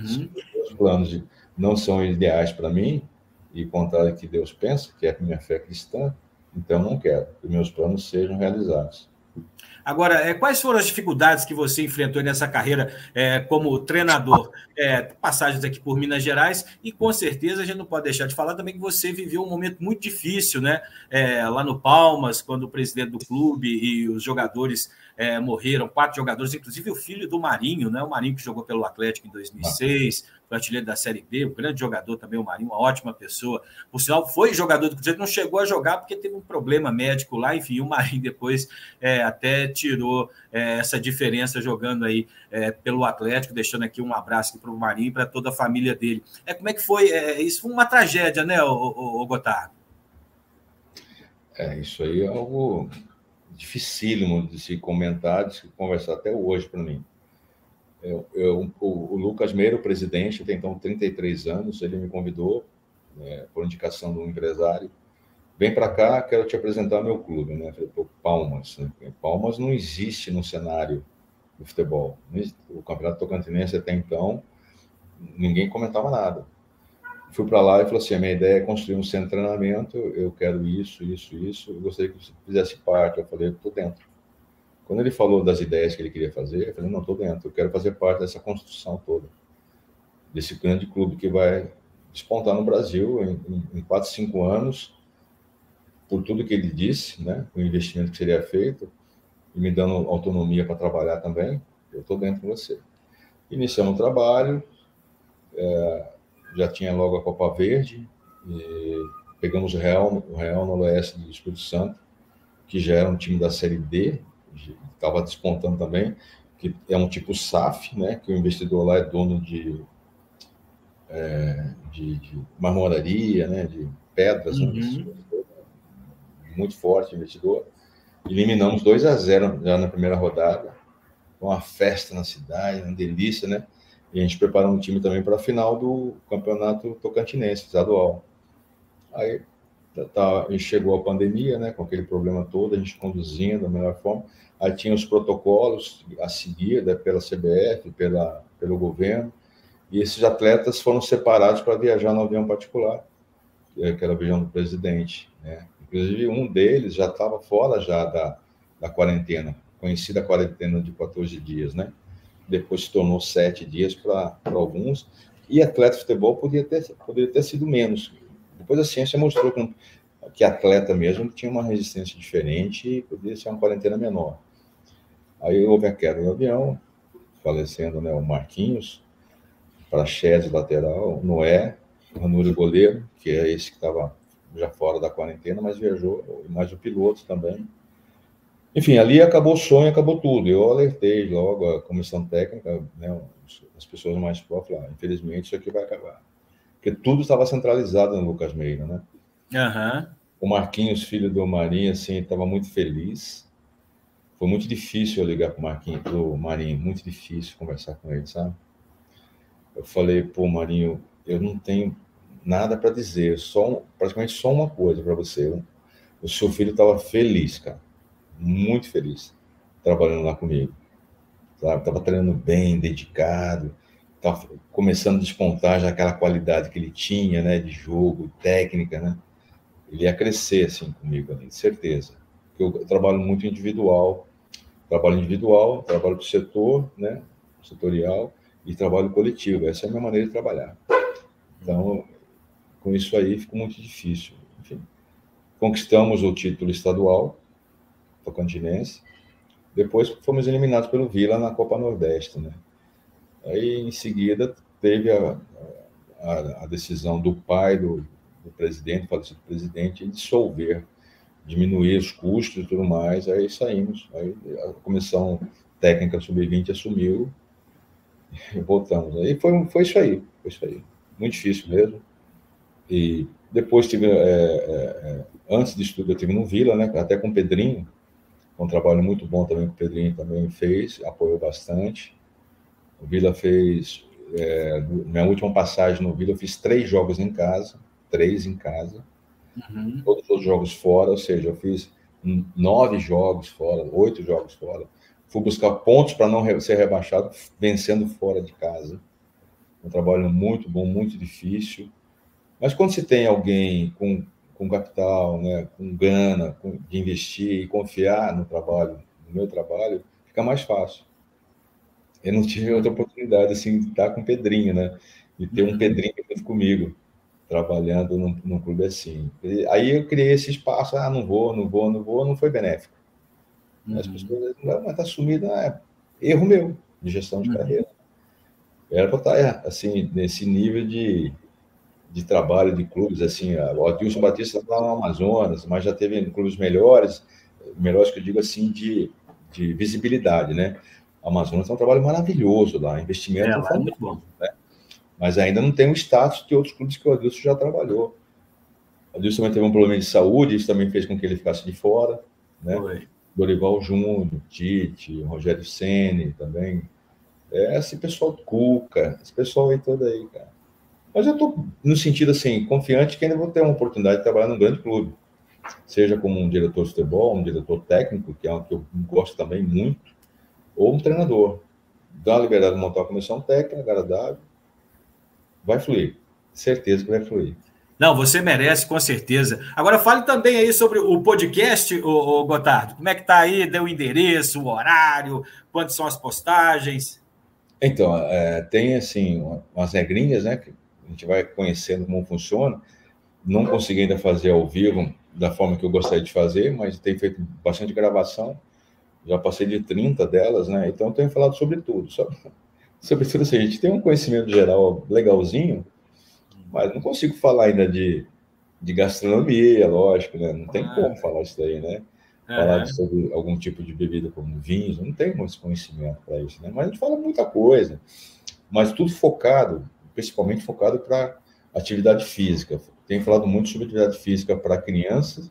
Se os planos não são ideais para mim, e contrário ao que Deus pensa, que é a minha fé cristã, então não quero que meus planos sejam realizados. Agora, quais foram as dificuldades que você enfrentou nessa carreira como treinador? Passagens aqui por Minas Gerais, e com certeza a gente não pode deixar de falar também que você viveu um momento muito difícil, né? Lá no Palmas, quando o presidente do clube e os jogadores morreram, 4 jogadores, inclusive o filho do Marinho, né? O Marinho que jogou pelo Atlético em 2006, foi artilheiro da Série B, um grande jogador também, o Marinho, uma ótima pessoa. Por sinal, foi jogador do Cruzeiro, não chegou a jogar porque teve um problema médico lá, enfim, o Marinho depois até tirou essa diferença jogando aí pelo Atlético, deixando aqui um abraço para o Marinho e para toda a família dele. Como é que foi? Isso foi uma tragédia, né, o Gotardo? Isso aí é algo dificílimo de se comentar, de se conversar até hoje para mim. O Lucas Meira, o presidente, tem então 33 anos, ele me convidou, por indicação de um empresário, vem para cá, quero te apresentar meu clube, né? Falei, pô, Palmas, né? Palmas não existe no cenário do futebol. O Campeonato Tocantinense até então, ninguém comentava nada. Fui para lá e falei assim, a minha ideia é construir um centro de treinamento, eu quero isso, eu gostaria que você fizesse parte. Eu falei, estou dentro. Quando ele falou das ideias que ele queria fazer, eu falei, não, estou dentro, eu quero fazer parte dessa construção toda, desse grande clube que vai despontar no Brasil em 4, 5 anos, por tudo que ele disse, né, o investimento que seria feito, e me dando autonomia para trabalhar também, eu estou dentro com você. Iniciamos o trabalho, já tinha logo a Copa Verde, e pegamos o Real no Oeste do Espírito Santo, que já era um time da Série D, estava despontando também, que é um tipo SAF, né, que o investidor lá é dono de marmoraria, né, de pedras, muito forte investidor. Eliminamos 2-0 já na primeira rodada, uma festa na cidade, uma delícia, né? E a gente preparou um time também para a final do Campeonato Tocantinense, estadual. Aí chegou a pandemia, né, com aquele problema todo, a gente conduzindo da melhor forma. Aí tinha os protocolos a seguir, né, pela CBF, pelo governo, e esses atletas foram separados para viajar no avião particular, que era o avião do presidente, né? Inclusive, um deles já estava fora já da quarentena, conhecida quarentena de 14 dias, né? Depois se tornou 7 dias para alguns, e atleta de futebol poderia ter sido menos. Depois a ciência mostrou que atleta mesmo tinha uma resistência diferente e poderia ser uma quarentena menor. Aí houve a queda do avião, falecendo, né, o Marquinhos, Praxedes, lateral, Noé, Ranúrio, goleiro, que é esse que estava já fora da quarentena, mas viajou, mais o piloto também. Enfim, ali acabou o sonho, acabou tudo. Eu alertei logo a comissão técnica, né, as pessoas mais próximas, infelizmente isso aqui vai acabar. Porque tudo estava centralizado no Lucas Meira, né? Uhum. O Marquinhos, filho do Marinho, assim, estava muito feliz. Foi muito difícil eu ligar para o Marquinhos, para o Marinho, muito difícil conversar com ele, sabe? Eu falei, pô, Marinho, eu não tenho nada para dizer, praticamente só uma coisa para você. O seu filho estava feliz, cara, muito feliz, trabalhando lá comigo. Sabe? Estava treinando bem, dedicado, estava começando a despontar já aquela qualidade que ele tinha, né, de jogo, técnica, né? Ele ia crescer assim comigo ali, certeza. Porque eu trabalho muito individual, trabalho para o setor, né, setorial e trabalho coletivo. Essa é a minha maneira de trabalhar. Então, com isso aí ficou muito difícil. Enfim, conquistamos o título estadual tocantinense. Depois fomos eliminados pelo Vila na Copa Nordeste, né? Aí, em seguida, teve a decisão do pai do presidente, falecido presidente, em dissolver, diminuir os custos e tudo mais. Aí saímos. Aí a comissão técnica sub-20 assumiu e voltamos. Aí foi isso aí. Foi isso aí. Muito difícil mesmo. E depois tive, antes disso tudo, eu tive no Vila, né? Até com o Pedrinho. Um trabalho muito bom também que o Pedrinho também fez, apoiou bastante. O Vila fez, minha última passagem no Vila, eu fiz 3 jogos em casa, Uhum. todos os jogos fora, ou seja, eu fiz 9 jogos fora, 8 jogos fora. Fui buscar pontos para não ser rebaixado, vencendo fora de casa. Um trabalho muito bom, muito difícil. Mas quando se tem alguém com capital, né, com grana, de investir e confiar no meu trabalho, fica mais fácil. Eu não tive outra oportunidade assim de estar com o Pedrinho, né? De ter um Pedrinho junto comigo, trabalhando num clube assim. Aí eu criei esse espaço, não foi benéfico. As pessoas não, mas está sumido, erro meu de gestão de carreira. Era para estar assim nesse nível de trabalho de clubes, assim, o Adilson Batista está lá no Amazonas, mas já teve clubes melhores que eu digo assim, de visibilidade, né? O Amazonas é um trabalho maravilhoso lá, investimento Lá é muito bom. Né? Mas ainda não tem o status de outros clubes que o Adilson já trabalhou. O Adilson também teve um problema de saúde, isso também fez com que ele ficasse de fora, né? Foi. Dorival Júnior, Tite, Rogério Ceni também. Esse pessoal Cuca, esse pessoal aí todo aí, cara. Mas eu estou, no sentido assim, confiante que ainda vou ter uma oportunidade de trabalhar num grande clube. Seja como um diretor de futebol, um diretor técnico, que é algo que eu gosto também muito, ou um treinador. Dá a liberdade de montar uma comissão técnica, agradável. Vai fluir. Certeza que vai fluir. Não, você merece, com certeza. Agora, fale também aí sobre o podcast, o Gotardo. Como é que está aí? Deu o endereço, o horário, quantas são as postagens? Então, tem, assim, umas regrinhas, né? Que a gente vai conhecendo como funciona. Não consegui ainda fazer ao vivo da forma que eu gostaria de fazer, mas tenho feito bastante gravação. Já passei de 30 delas, né? Então, tenho falado sobre tudo. Sobre tudo assim, a gente tem um conhecimento geral legalzinho, mas não consigo falar ainda de gastronomia, lógico, né? Não tem como falar isso daí, né? Falar sobre algum tipo de bebida como vinhos, não tem muito conhecimento para isso, né? Mas a gente fala muita coisa, mas tudo focado, principalmente focado para atividade física. Tenho falado muito sobre atividade física para crianças,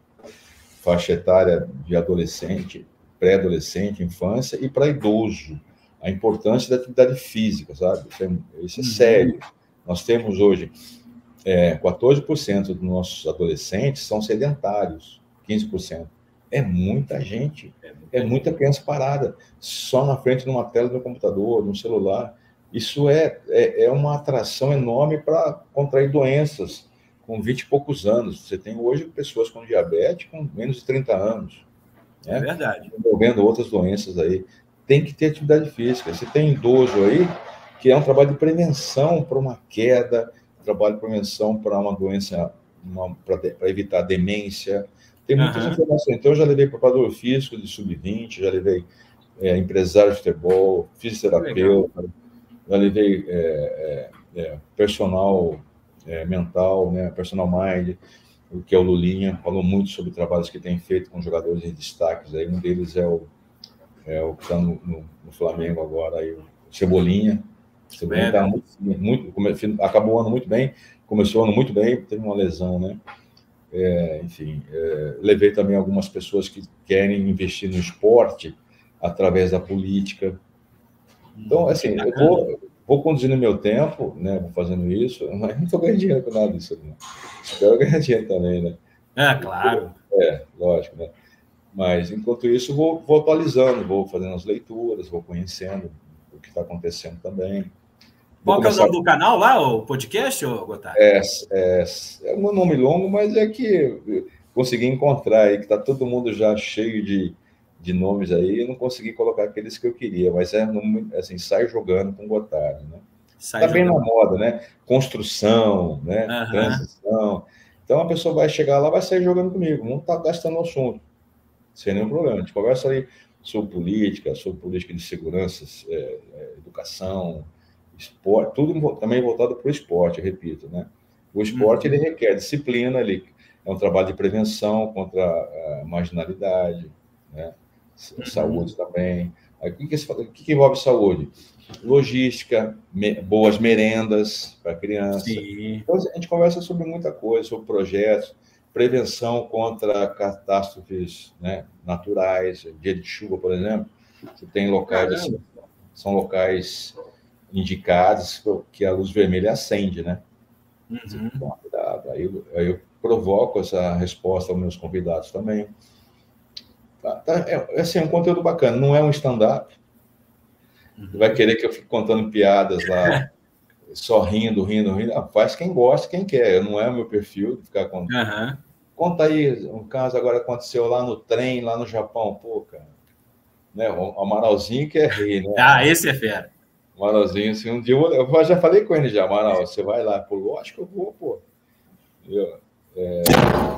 faixa etária de adolescente, pré-adolescente, infância, e para idoso. A importância da atividade física, sabe? Isso é sério. Nós temos hoje 14% dos nossos adolescentes são sedentários, 15%. É muita gente, é muita criança parada, só na frente de uma tela do computador, de um celular. Isso é uma atração enorme para contrair doenças com 20 e poucos anos. Você tem hoje pessoas com diabetes com menos de 30 anos. Né? É verdade. Envolvendo outras doenças aí. Tem que ter atividade física. Você tem idoso aí, que é um trabalho de prevenção para uma queda, trabalho de prevenção para uma doença, para evitar demência. Tem muitas informações. Então, eu já levei preparador físico de sub-20, já levei empresário de futebol, fisioterapeuta, já levei personal mental, né, personal mind. que é o Lulinha, falou muito sobre trabalhos que tem feito com jogadores em destaques. Aí um deles é o que está no Flamengo agora, aí, o Cebolinha. Cebolinha tá acabou o ano muito bem, começou o ano muito bem, teve uma lesão, né? Enfim, levei também algumas pessoas que querem investir no esporte através da política. Então, assim, eu vou conduzindo meu tempo, né? Vou fazendo isso, mas não estou ganhando dinheiro com nada disso, né? Espero ganhar dinheiro também, né? Claro. Lógico, né? Mas, enquanto isso, vou atualizando, vou fazendo as leituras, vou conhecendo o que está acontecendo também. Qual que é o nome do canal lá, o podcast, Gotardo? É um nome longo, mas é que consegui encontrar aí, que está todo mundo já cheio de nomes aí, eu não consegui colocar aqueles que eu queria, mas assim, sai jogando com Gotardo, né? Está bem na moda, né? Construção, né? Transição. Então, a pessoa vai chegar lá, vai sair jogando comigo, não está gastando assunto, sem nenhum problema. A gente conversa aí sobre política de segurança, educação, esporte, tudo também voltado para o esporte, eu repito, né? O esporte, ele requer disciplina, ele é um trabalho de prevenção contra a marginalidade, né? Saúde também. Aí, o que envolve saúde? Logística, boas merendas para a criança. Sim. Então, a gente conversa sobre muita coisa, sobre projetos, prevenção contra catástrofes, né, naturais, dia de chuva, por exemplo. Você tem locais, assim, são locais indicados que a luz vermelha acende, né? Cuidado. Aí eu provoco essa resposta aos meus convidados também. Assim, é um conteúdo bacana, não é um stand-up. Vai querer que eu fique contando piadas lá, só rindo. Faz quem gosta, quem quer. Não é o meu perfil de ficar contando. Conta aí, um caso agora aconteceu lá no trem, lá no Japão. Pô, cara. Né? O Amaralzinho que é rei, né? Esse é fera. Amaralzinho, assim, um dia eu já falei com ele já, Amaral, você vai lá? Pô, lógico que eu vou, pô.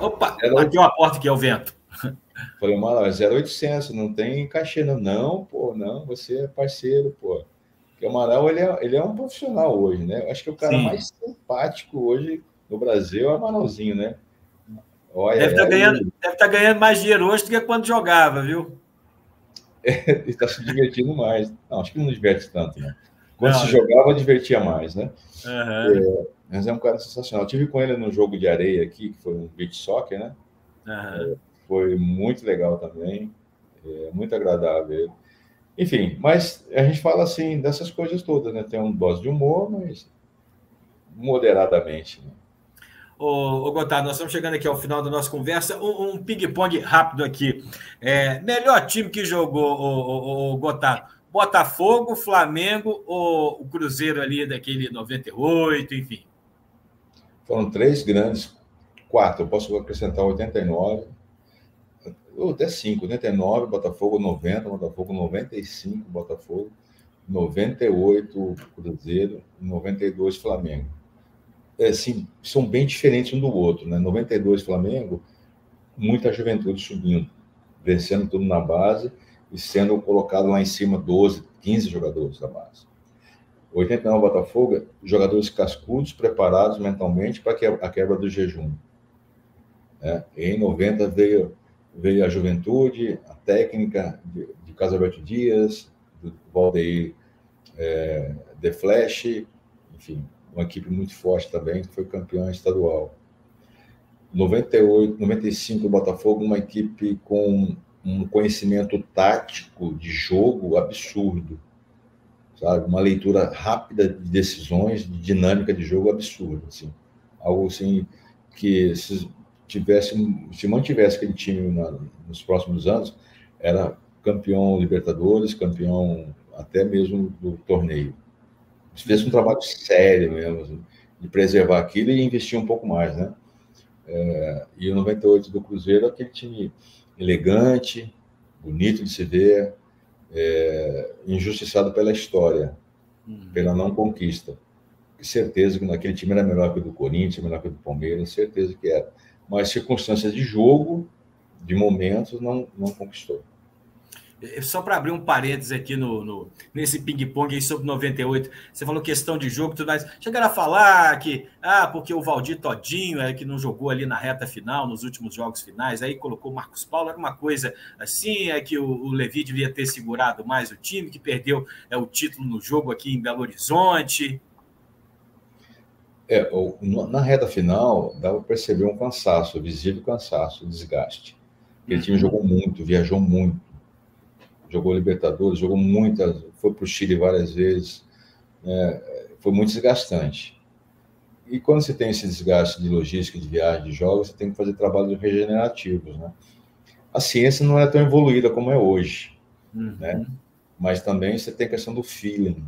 Opa, bateu a porta que é o vento. Falei, Amaral, é 0800, não tem cachê, não. Não, pô, não, você é parceiro, pô. Porque o Amaral, ele é um profissional hoje, né? Eu acho que o cara mais simpático hoje no Brasil é o Amaralzinho, né? Olha, deve estar ganhando mais dinheiro hoje do que quando jogava, viu? Ele está se divertindo mais. Não, acho que não diverte tanto, né? Quando se jogava, divertia mais, né? Mas é um cara sensacional. Eu tive com ele no jogo de areia aqui, que foi um beach soccer, né? Foi muito legal também. Muito agradável. Enfim, mas a gente fala assim dessas coisas todas, né? Tem um dose de humor, mas moderadamente, né? Ô, Gotardo, nós estamos chegando aqui ao final da nossa conversa. Um ping-pong rápido aqui. Melhor time que jogou, o Gotardo? Botafogo, Flamengo ou o Cruzeiro ali daquele 98, enfim? Foram 3 grandes, 4, eu posso acrescentar 89, ou até 5, 89, Botafogo 90, Botafogo 95, Botafogo 98, Cruzeiro, 92, Flamengo. Assim, são bem diferentes um do outro, né? 92 Flamengo, muita juventude subindo, vencendo tudo na base e sendo colocado lá em cima 12, 15 jogadores da base. 89 Botafogo, jogadores cascudos, preparados mentalmente para a quebra do jejum. Em 90 veio a juventude, a técnica de Carlos Alberto Dias, do Valdeir The Flash, enfim, uma equipe muito forte também, que foi campeã estadual. 98, 95, o Botafogo, uma equipe com um conhecimento tático de jogo absurdo, sabe? Uma leitura rápida de decisões, de dinâmica de jogo absurda, assim. Algo assim que se mantivesse aquele time nos próximos anos, era campeão Libertadores, campeão até mesmo do torneio. Fez um trabalho sério mesmo, assim, de preservar aquilo e investir um pouco mais, né? E o 98 do Cruzeiro, aquele time elegante, bonito de se ver, injustiçado pela história, pela não conquista. Certeza que naquele time era melhor que o do Corinthians, melhor que o do Palmeiras, certeza que era. Mas circunstâncias de jogo, de momentos, não conquistou. Só para abrir um parênteses aqui nesse ping-pong aí sobre 98, você falou questão de jogo e tudo mais. Chegaram a falar que, porque o Valdir Todinho que não jogou ali na reta final, nos últimos jogos finais, aí colocou o Marcos Paulo, era uma coisa assim, que o Levi devia ter segurado mais o time, que perdeu o título no jogo aqui em Belo Horizonte. Na reta final, dava para perceber um cansaço, visível cansaço, desgaste. Aquele time jogou muito, viajou muito. Jogou Libertadores, jogou muitas, foi para o Chile várias vezes, foi muito desgastante. E quando você tem esse desgaste de logística, de viagem, de jogos, você tem que fazer trabalhos regenerativos, né? A ciência não é tão evoluída como é hoje, né? Mas também você tem a questão do feeling,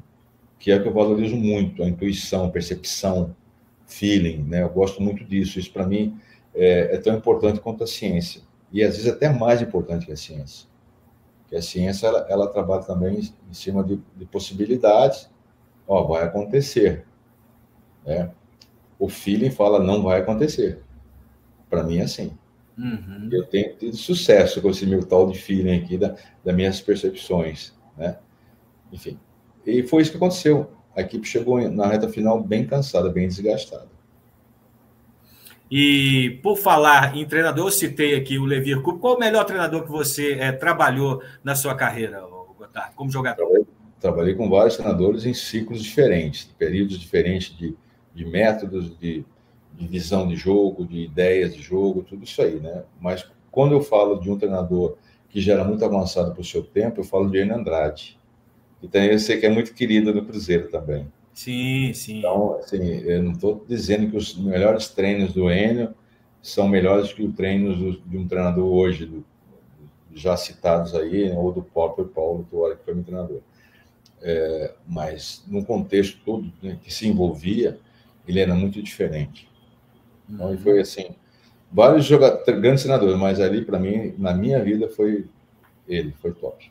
que é o que eu valorizo muito, a intuição, percepção, feeling, né? Eu gosto muito disso. Isso, para mim, é tão importante quanto a ciência. E, às vezes, até mais importante que a ciência. Porque a ciência, ela trabalha também em cima de possibilidades. Vai acontecer. Né? O feeling fala, não vai acontecer. Para mim, é assim. Eu tenho tido sucesso com esse meu tal de feeling aqui, das minhas percepções. Né? Enfim. E foi isso que aconteceu. A equipe chegou na reta final bem cansada, bem desgastada. E, por falar em treinador, eu citei aqui o Levir Coupe. Qual o melhor treinador que você trabalhou na sua carreira, Gotardo, como jogador? Trabalhei com vários treinadores em ciclos diferentes, períodos diferentes de métodos, de visão de jogo, de ideias de jogo, tudo isso aí, né? Mas quando eu falo de um treinador que já era muito avançado para o seu tempo, eu falo de Enio Andrade. E também eu sei que é muito querido no Cruzeiro também. Sim, sim. Então, assim, eu não estou dizendo que os melhores treinos do Enio são melhores que os treinos de um treinador hoje, já citados aí, né, ou do próprio Paulo Tuori, que foi meu treinador. Mas, no contexto todo, né, que se envolvia, ele era muito diferente. Então, foi assim, vários grandes treinadores, mas ali, para mim, na minha vida, foi ele, foi top.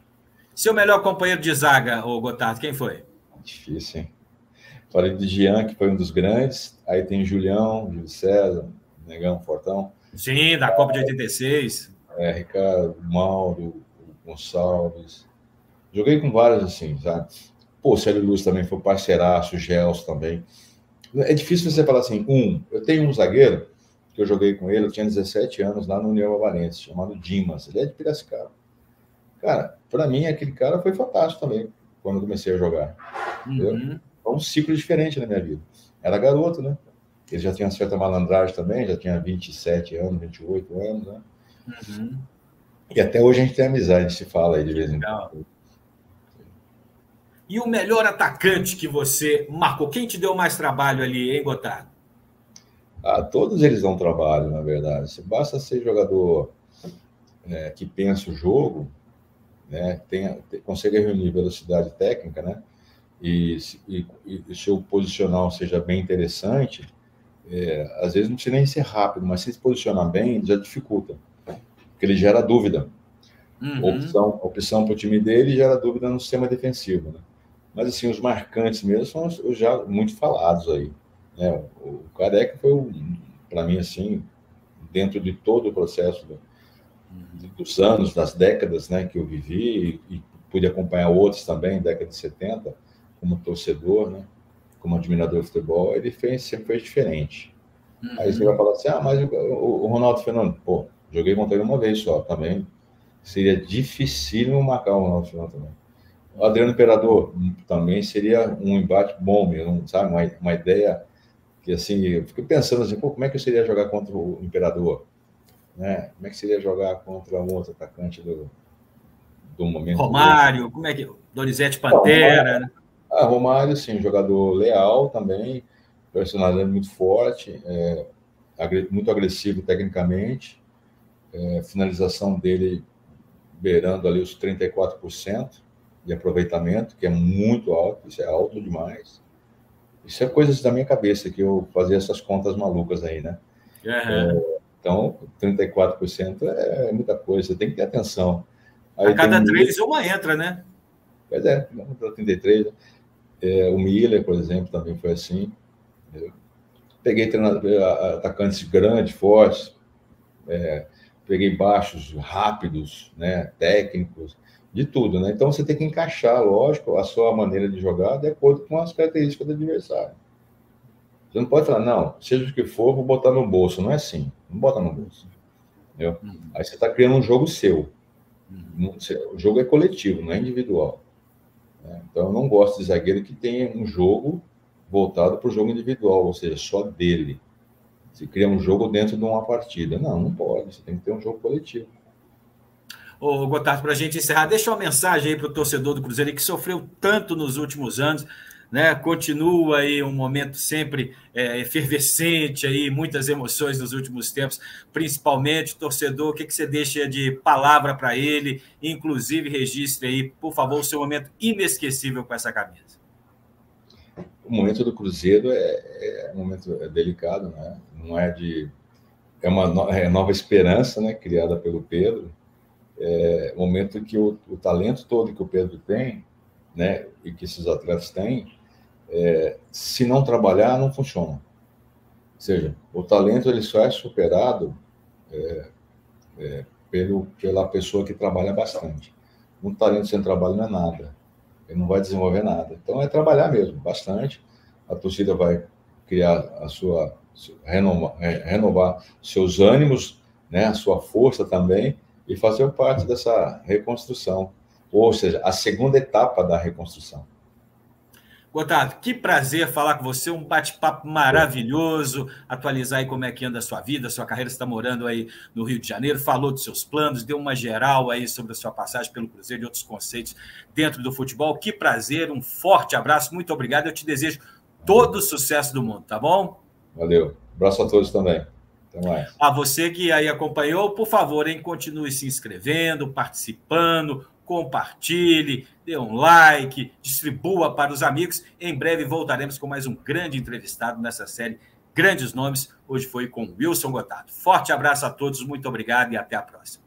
Seu melhor companheiro de zaga, Gotardo, quem foi? Difícil, hein? Falei de Jean, que foi um dos grandes. Aí tem Julião, Júlio César, Negão, Fortão. Sim, da Copa de 86. Ricardo, Mauro, Gonçalves. Joguei com vários, assim, sabe? Pô, Célio Luz também foi parceiraço, Gels também. É difícil você falar assim, eu tenho um zagueiro que eu joguei com ele, eu tinha 17 anos, lá no União Avarense, chamado Dimas. Ele é de Piracicaba. Cara, para mim, aquele cara foi fantástico também, quando eu comecei a jogar. Foi um ciclo diferente na minha vida. Era garoto, né? Ele já tinha uma certa malandragem também, já tinha 27 anos, 28 anos, né? E até hoje a gente tem amizade, a gente se fala aí de vez em quando. E o melhor atacante que você marcou? Quem te deu mais trabalho ali, hein, Gotardo? Todos eles dão trabalho, na verdade. Se basta ser jogador que pensa o jogo, né? Consegue reunir velocidade técnica, né? E seu posicional seja bem interessante, às vezes não precisa nem ser rápido, mas se posicionar bem, já dificulta. Porque ele gera dúvida. Opção para o time dele gera dúvida no sistema defensivo, né? Mas, assim, os marcantes mesmo são os já muito falados aí. Né? O Careca foi, para mim, assim, dentro de todo o processo dos anos, das décadas, né, que eu vivi e pude acompanhar outros também, década de 70, como torcedor, né, como admirador de futebol, ele sempre fez diferente. Aí você vai falar assim, mas o Ronaldo Fenômeno, pô, joguei contra ele uma vez só também. Seria dificílimo marcar o Ronaldo Fenômeno também. O Adriano Imperador também seria um embate bom mesmo, sabe? Uma ideia que, assim, eu fico pensando assim, pô, como é que eu seria jogar contra o Imperador? Né? Como é que seria jogar contra um outro atacante do momento? Romário, como é que... Donizete Pantera, né? Romário, sim, jogador leal também, personalidade muito forte, muito agressivo tecnicamente, finalização dele beirando ali os 34% de aproveitamento, que é muito alto, isso é alto demais. Isso é coisas da minha cabeça, que eu fazia essas contas malucas aí, né? Então, 34% é muita coisa, você tem que ter atenção. Aí a cada 3, uma entra, né? Pois é, 33, né? O Miller, por exemplo, também foi assim. Eu peguei atacantes grandes, fortes, peguei baixos, rápidos, né, técnicos, de tudo, né? Então você tem que encaixar, lógico, a sua maneira de jogar de acordo com as características do adversário. Você não pode falar, não, seja o que for, vou botar no bolso. Não é assim, não bota no bolso. Entendeu? Aí você está criando um jogo seu. O jogo é coletivo, não é individual. Então eu não gosto de zagueiro que tenha um jogo voltado para o jogo individual, ou seja, só dele. Se cria um jogo dentro de uma partida. Não, não pode. Você tem que ter um jogo coletivo. Ô, Gotardo, para a gente encerrar, deixa uma mensagem aí para o torcedor do Cruzeiro que sofreu tanto nos últimos anos, né? Continua aí um momento sempre efervescente, aí, muitas emoções nos últimos tempos, principalmente torcedor. O que você deixa de palavra para ele? Inclusive, registre aí, por favor, o seu momento inesquecível com essa camisa. O momento do Cruzeiro é um momento delicado, né? Não é de... É uma nova esperança, né? Criada pelo Pedro. É um momento que o talento todo que o Pedro tem, né? E que esses atletas têm, se não trabalhar, não funciona. Ou seja, o talento ele só é superado pela pessoa que trabalha bastante. Um talento sem trabalho não é nada. Ele não vai desenvolver nada. Então, é trabalhar mesmo, bastante. A torcida vai criar renovar seus ânimos, né, a sua força também, e fazer parte dessa reconstrução. Ou seja, a segunda etapa da reconstrução. Gotardo, que prazer falar com você, um bate-papo maravilhoso, atualizar aí como é que anda a sua vida, a sua carreira. Você está morando aí no Rio de Janeiro, falou dos seus planos, deu uma geral aí sobre a sua passagem pelo Cruzeiro e outros conceitos dentro do futebol. Que prazer, um forte abraço, muito obrigado, eu te desejo todo o sucesso do mundo, tá bom? Valeu, abraço a todos também. Até mais. A você que aí acompanhou, por favor, hein, continue se inscrevendo, participando, compartilhe, dê um like, distribua para os amigos. Em breve voltaremos com mais um grande entrevistado nessa série Grandes Nomes. Hoje foi com Wilson Gotardo. Forte abraço a todos, muito obrigado e até a próxima.